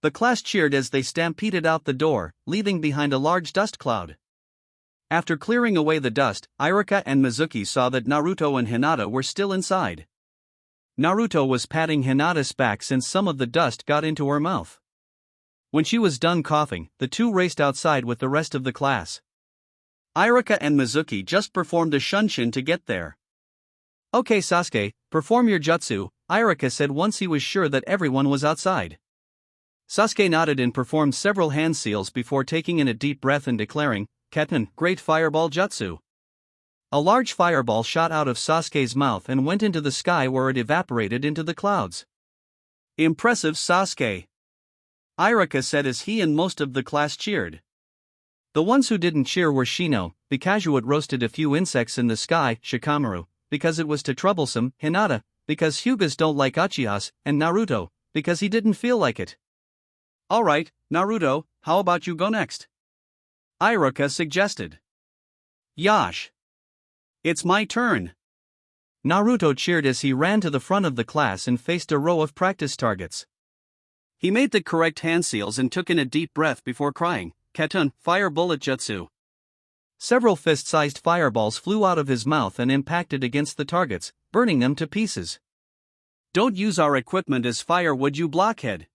The class cheered as they stampeded out the door, leaving behind a large dust cloud. After clearing away the dust, Irika and Mizuki saw that Naruto and Hinata were still inside. Naruto was patting Hinata's back since some of the dust got into her mouth. When she was done coughing, the two raced outside with the rest of the class. Irika and Mizuki just performed a shunshin to get there. Okay Sasuke, perform your jutsu, Irika said once he was sure that everyone was outside. Sasuke nodded and performed several hand seals before taking in a deep breath and declaring, Ketten, great fireball jutsu. A large fireball shot out of Sasuke's mouth and went into the sky where it evaporated into the clouds. Impressive Sasuke! Irika said as he and most of the class cheered. The ones who didn't cheer were Shino, because it roasted a few insects in the sky, Shikamaru, because it was too troublesome, Hinata, because Hyugas don't like Uchihas, and Naruto, because he didn't feel like it. Alright, Naruto, how about you go next? Irika suggested. Yash! It's my turn! Naruto cheered as he ran to the front of the class and faced a row of practice targets. He made the correct hand seals and took in a deep breath before crying, Ketten, fire bullet jutsu. Several fist-sized fireballs flew out of his mouth and impacted against the targets, burning them to pieces. Don't use our equipment as fire, would you, blockhead?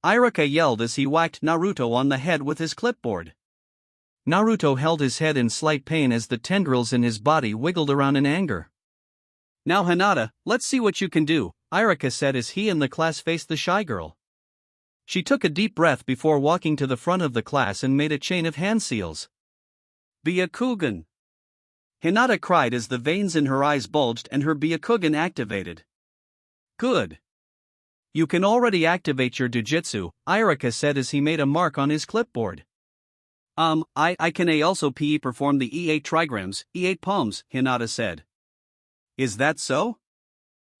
Irika yelled as he whacked Naruto on the head with his clipboard. Naruto held his head in slight pain as the tendrils in his body wiggled around in anger. Now Hinata, let's see what you can do, Irika said as he and the class faced the shy girl. She took a deep breath before walking to the front of the class and made a chain of hand seals. Byakugan! Hinata cried as the veins in her eyes bulged and her Byakugan activated. Good! You can already activate your Jujutsu, Irika said as he made a mark on his clipboard. I can also perform the E8 trigrams, E8 palms, Hinata said. Is that so?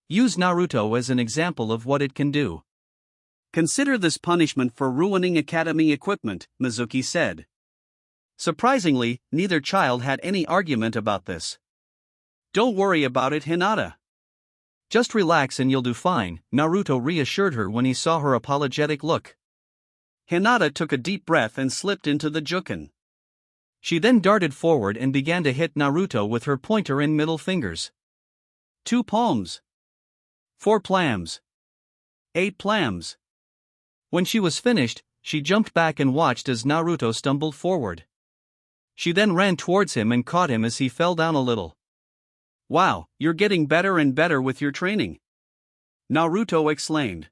Use Naruto as an example of what it can do. Consider this punishment for ruining academy equipment, Mizuki said. Surprisingly, neither child had any argument about this. Don't worry about it, Hinata. Just relax and you'll do fine, Naruto reassured her when he saw her apologetic look. Hinata took a deep breath and slipped into the juken. She then darted forward and began to hit Naruto with her pointer and middle fingers. 2 palms. 4 plams. 8 plams. When she was finished, she jumped back and watched as Naruto stumbled forward. She then ran towards him and caught him as he fell down a little. Wow, you're getting better and better with your training, Naruto exclaimed.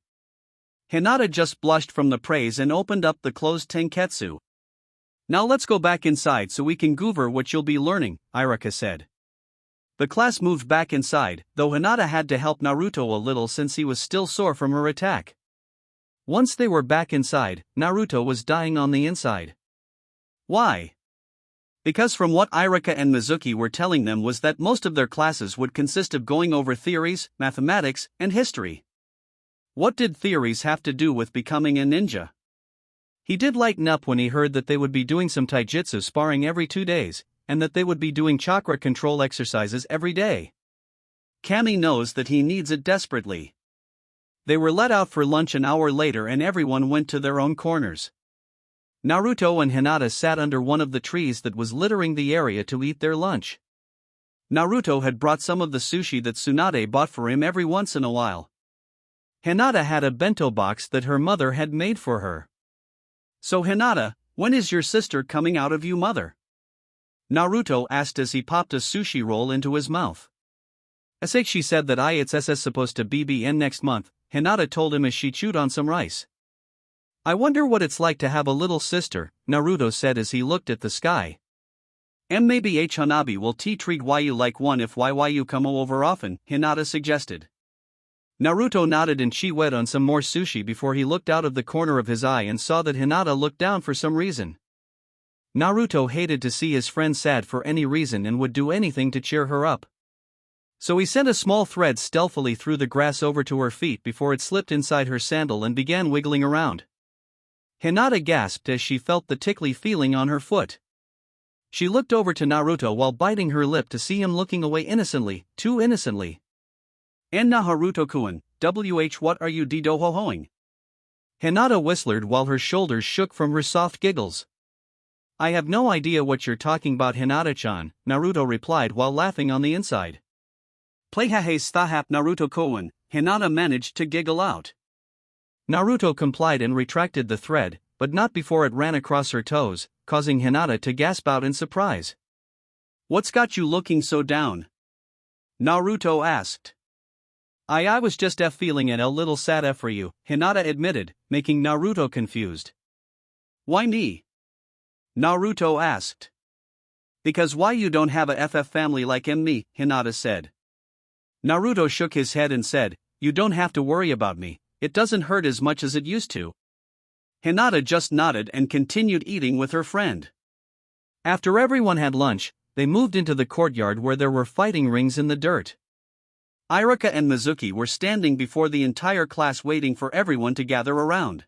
Hinata just blushed from the praise and opened up the closed tenketsu. Now let's go back inside so we can go over what you'll be learning, Irika said. The class moved back inside, though Hinata had to help Naruto a little since he was still sore from her attack. Once they were back inside, Naruto was dying on the inside. Why? Because from what Irika and Mizuki were telling them was that most of their classes would consist of going over theories, mathematics, and history. What did theories have to do with becoming a ninja? He did lighten up when he heard that they would be doing some taijutsu sparring every 2 days, and that they would be doing chakra control exercises every day. Kami knows that he needs it desperately. They were let out for lunch an hour later and everyone went to their own corners. Naruto and Hinata sat under one of the trees that was littering the area to eat their lunch. Naruto had brought some of the sushi that Tsunade bought for him every once in a while. Hinata had a bento box that her mother had made for her. So Hinata, when is your sister coming out of you, mother? Naruto asked as he popped a sushi roll into his mouth. She said that it's supposed to be in next month, Hinata told him as she chewed on some rice. I wonder what it's like to have a little sister, Naruto said as he looked at the sky. Maybe Hanabi will treat you like one if you come over often, Hinata suggested. Naruto nodded and chewed on some more sushi before he looked out of the corner of his eye and saw that Hinata looked down for some reason. Naruto hated to see his friend sad for any reason and would do anything to cheer her up. So he sent a small thread stealthily through the grass over to her feet before it slipped inside her sandal and began wiggling around. Hinata gasped as she felt the tickly feeling on her foot. She looked over to Naruto while biting her lip to see him looking away innocently, too innocently. "Enna Haruto-kun, what are you do-ho-hoing?" Hinata whistled while her shoulders shook from her soft giggles. I have no idea what you're talking about, Hinata-chan, Naruto replied while laughing on the inside. Playhahe stahap Naruto-kun, Hinata managed to giggle out. Naruto complied and retracted the thread, but not before it ran across her toes, causing Hinata to gasp out in surprise. What's got you looking so down? Naruto asked. I was just feeling a little sad for you, Hinata admitted, making Naruto confused. Why me? Naruto asked. Because why you don't have a FF family like me, Hinata said. Naruto shook his head and said, you don't have to worry about me, it doesn't hurt as much as it used to. Hinata just nodded and continued eating with her friend. After everyone had lunch, they moved into the courtyard where there were fighting rings in the dirt. Irika and Mizuki were standing before the entire class waiting for everyone to gather around.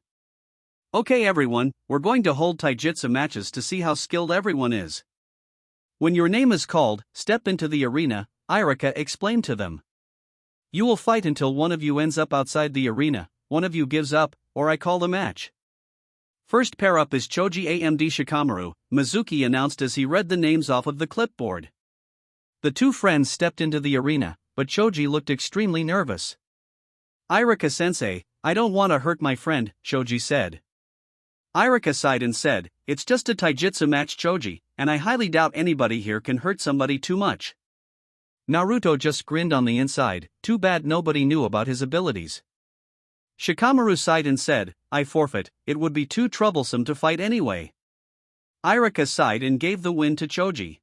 Okay everyone, we're going to hold taijutsu matches to see how skilled everyone is. When your name is called, step into the arena, Irika explained to them. You will fight until one of you ends up outside the arena, one of you gives up, or I call the match. First pair up is Choji AMD Shikamaru, Mizuki announced as he read the names off of the clipboard. The two friends stepped into the arena, but Choji looked extremely nervous. Irika-sensei, I don't want to hurt my friend, Choji said. Irika sighed and said, it's just a taijutsu match, Choji, and I highly doubt anybody here can hurt somebody too much. Naruto just grinned on the inside, too bad nobody knew about his abilities. Shikamaru sighed and said, I forfeit, it would be too troublesome to fight anyway. Irika sighed and gave the win to Choji.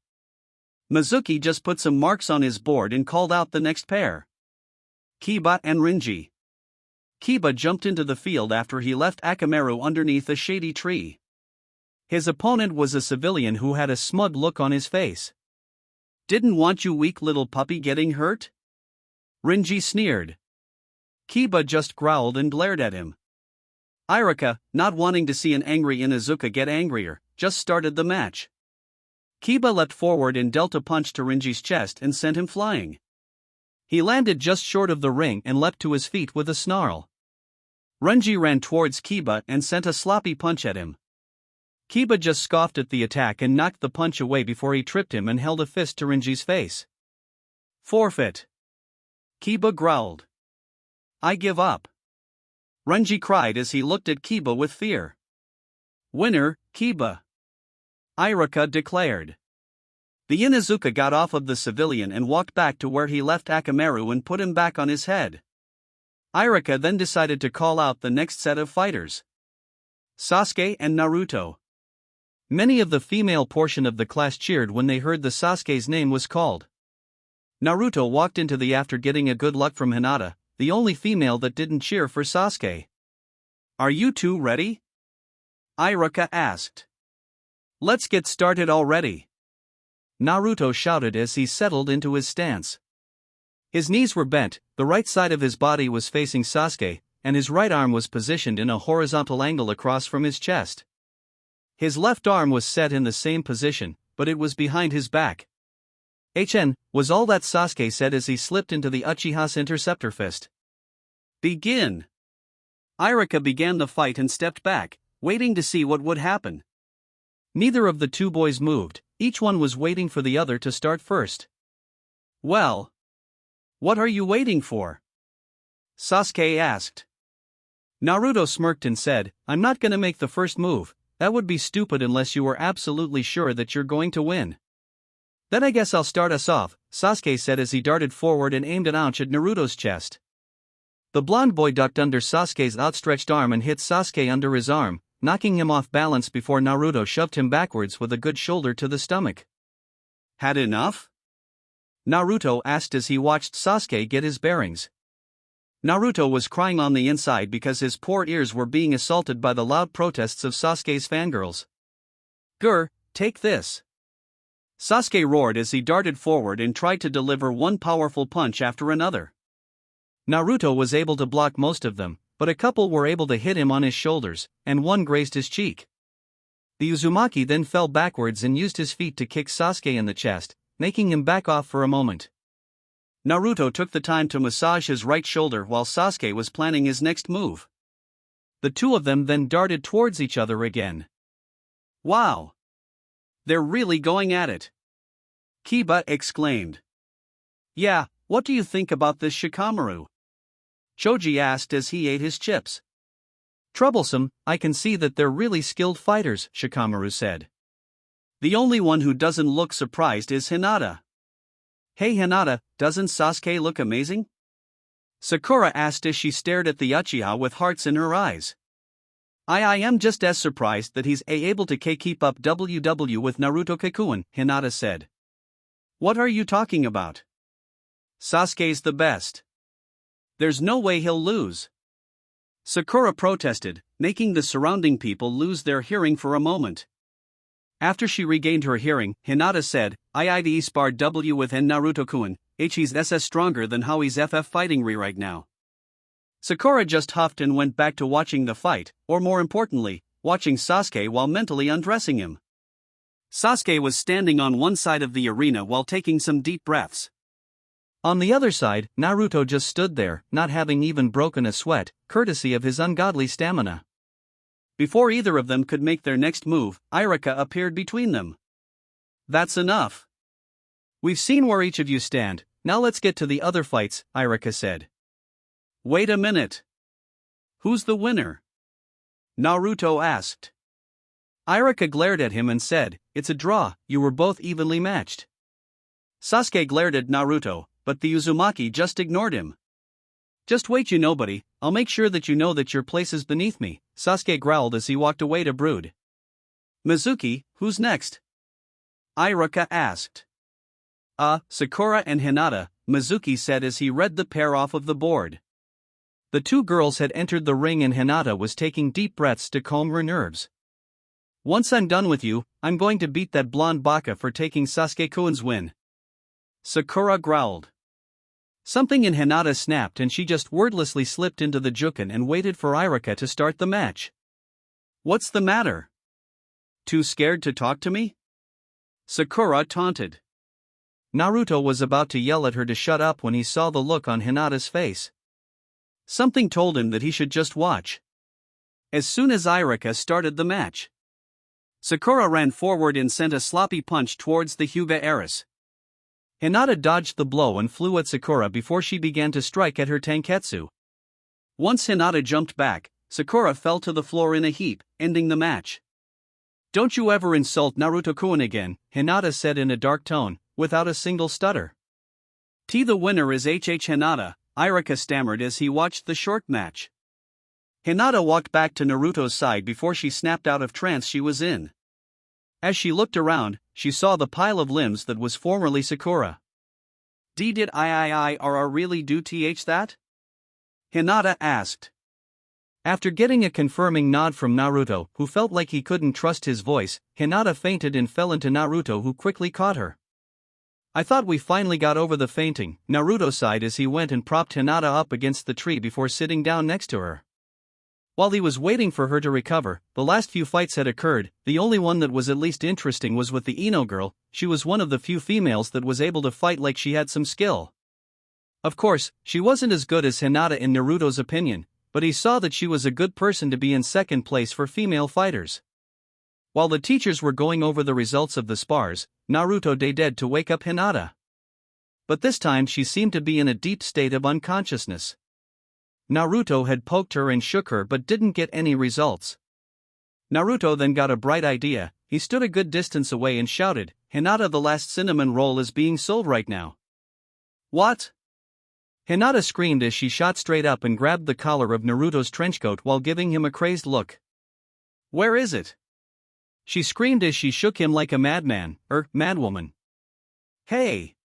Mizuki just put some marks on his board and called out the next pair. Kiba and Rinji. Kiba jumped into the field after he left Akamaru underneath a shady tree. His opponent was a civilian who had a smug look on his face. Didn't want you weak little puppy getting hurt? Rinji sneered. Kiba just growled and glared at him. Irika, not wanting to see an angry Inuzuka get angrier, just started the match. Kiba leapt forward and dealt a punch to Renji's chest and sent him flying. He landed just short of the ring and leapt to his feet with a snarl. Renji ran towards Kiba and sent a sloppy punch at him. Kiba just scoffed at the attack and knocked the punch away before he tripped him and held a fist to Renji's face. Forfeit. Kiba growled. I give up. Renji cried as he looked at Kiba with fear. Winner, Kiba. Iruka declared. The Inuzuka got off of the civilian and walked back to where he left Akamaru and put him back on his head. Iruka then decided to call out the next set of fighters. Sasuke and Naruto. Many of the female portion of the class cheered when they heard the Sasuke's name was called. Naruto walked into the after getting a good luck from Hinata, the only female that didn't cheer for Sasuke. Are you two ready? Iruka asked. Let's get started already. Naruto shouted as he settled into his stance. His knees were bent, the right side of his body was facing Sasuke, and his right arm was positioned in a horizontal angle across from his chest. His left arm was set in the same position, but it was behind his back. HN, was all that Sasuke said as he slipped into the Uchiha's interceptor fist. Begin! Iruka began the fight and stepped back, waiting to see what would happen. Neither of the two boys moved, each one was waiting for the other to start first. Well, what are you waiting for? Sasuke asked. Naruto smirked and said, I'm not gonna make the first move, that would be stupid unless you were absolutely sure that you're going to win. Then I guess I'll start us off, Sasuke said as he darted forward and aimed an ounce at Naruto's chest. The blonde boy ducked under Sasuke's outstretched arm and hit Sasuke under his arm, knocking him off balance before Naruto shoved him backwards with a good shoulder to the stomach. Had enough? Naruto asked as he watched Sasuke get his bearings. Naruto was crying on the inside because his poor ears were being assaulted by the loud protests of Sasuke's fangirls. Grr, take this. Sasuke roared as he darted forward and tried to deliver one powerful punch after another. Naruto was able to block most of them, but a couple were able to hit him on his shoulders, and one grazed his cheek. The Uzumaki then fell backwards and used his feet to kick Sasuke in the chest, making him back off for a moment. Naruto took the time to massage his right shoulder while Sasuke was planning his next move. The two of them then darted towards each other again. Wow! They're really going at it! Kiba exclaimed. Yeah, what do you think about this Shikamaru? Choji asked as he ate his chips. Troublesome, I can see that they're really skilled fighters, Shikamaru said. The only one who doesn't look surprised is Hinata. Hey Hinata, doesn't Sasuke look amazing? Sakura asked as she stared at the Uchiha with hearts in her eyes. I am just as surprised that he's able to keep up WW with Naruto Kikuin, Hinata said. What are you talking about? Sasuke's the best. There's no way he'll lose. Sakura protested, making the surrounding people lose their hearing for a moment. After she regained her hearing, Hinata said, I spar W with Naruto-kun, he's SS stronger than how he's FF fighting right now. Sakura just huffed and went back to watching the fight, or more importantly, watching Sasuke while mentally undressing him. Sasuke was standing on one side of the arena while taking some deep breaths. On the other side, Naruto just stood there, not having even broken a sweat, courtesy of his ungodly stamina. Before either of them could make their next move, Iruka appeared between them. That's enough. We've seen where each of you stand, now let's get to the other fights, Iruka said. Wait a minute. Who's the winner? Naruto asked. Iruka glared at him and said, it's a draw, you were both evenly matched. Sasuke glared at Naruto, but the Uzumaki just ignored him. Just wait buddy, I'll make sure that you know that your place is beneath me, Sasuke growled as he walked away to brood. Mizuki, who's next? Iruka asked. Sakura and Hinata, Mizuki said as he read the pair off of the board. The two girls had entered the ring and Hinata was taking deep breaths to calm her nerves. Once I'm done with you, I'm going to beat that blonde baka for taking Sasuke-kun's win. Sakura growled. Something in Hinata snapped and she just wordlessly slipped into the juken and waited for Iruka to start the match. What's the matter? Too scared to talk to me? Sakura taunted. Naruto was about to yell at her to shut up when he saw the look on Hinata's face. Something told him that he should just watch. As soon as Irika started the match, Sakura ran forward and sent a sloppy punch towards the Hyuga heiress. Hinata dodged the blow and flew at Sakura before she began to strike at her tanketsu. Once Hinata jumped back, Sakura fell to the floor in a heap, ending the match. "Don't you ever insult Naruto-kun again," Hinata said in a dark tone, without a single stutter. The winner is Hinata, Irika stammered as he watched the short match. Hinata walked back to Naruto's side before she snapped out of trance she was in. As she looked around, she saw the pile of limbs that was formerly Sakura. Did I really do that? Hinata asked. After getting a confirming nod from Naruto, who felt like he couldn't trust his voice, Hinata fainted and fell into Naruto, who quickly caught her. "I thought we finally got over the fainting," Naruto sighed as he went and propped Hinata up against the tree before sitting down next to her. While he was waiting for her to recover, the last few fights had occurred. The only one that was at least interesting was with the Ino girl. She was one of the few females that was able to fight like she had some skill. Of course, she wasn't as good as Hinata in Naruto's opinion, but he saw that she was a good person to be in second place for female fighters. While the teachers were going over the results of the spars, Naruto decided to wake up Hinata. But this time she seemed to be in a deep state of unconsciousness. Naruto had poked her and shook her but didn't get any results. Naruto then got a bright idea. He stood a good distance away and shouted, "Hinata, the last cinnamon roll is being sold right now." "What?" Hinata screamed as she shot straight up and grabbed the collar of Naruto's trenchcoat while giving him a crazed look. "Where is it?" she screamed as she shook him like a madman, madwoman. "Hey!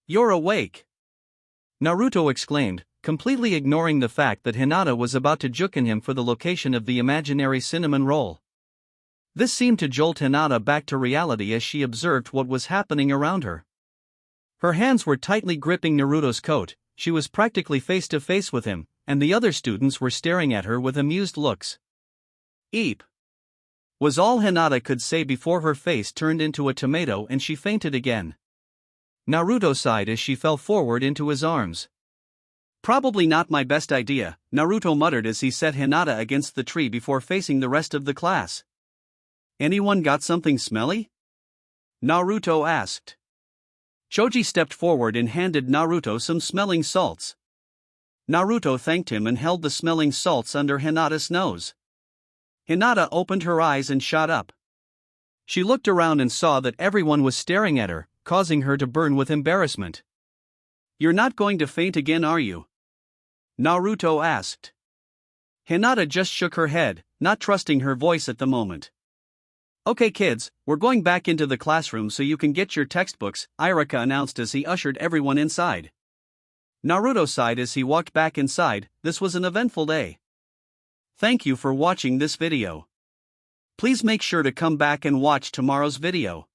You're awake!" Naruto exclaimed, completely ignoring the fact that Hinata was about to juken him for the location of the imaginary cinnamon roll. This seemed to jolt Hinata back to reality as she observed what was happening around her. Her hands were tightly gripping Naruto's coat. She was practically face to face with him, and the other students were staring at her with amused looks. "Eep!" was all Hinata could say before her face turned into a tomato and she fainted again. Naruto sighed as she fell forward into his arms. "Probably not my best idea," Naruto muttered as he set Hinata against the tree before facing the rest of the class. "Anyone got something smelly?" Naruto asked. Choji stepped forward and handed Naruto some smelling salts. Naruto thanked him and held the smelling salts under Hinata's nose. Hinata opened her eyes and shot up. She looked around and saw that everyone was staring at her, causing her to burn with embarrassment. "You're not going to faint again, are you?" Naruto asked. Hinata just shook her head, not trusting her voice at the moment. "Okay kids, we're going back into the classroom so you can get your textbooks," Irika announced as he ushered everyone inside. Naruto sighed as he walked back inside. This was an eventful day. Thank you for watching this video. Please make sure to come back and watch tomorrow's video.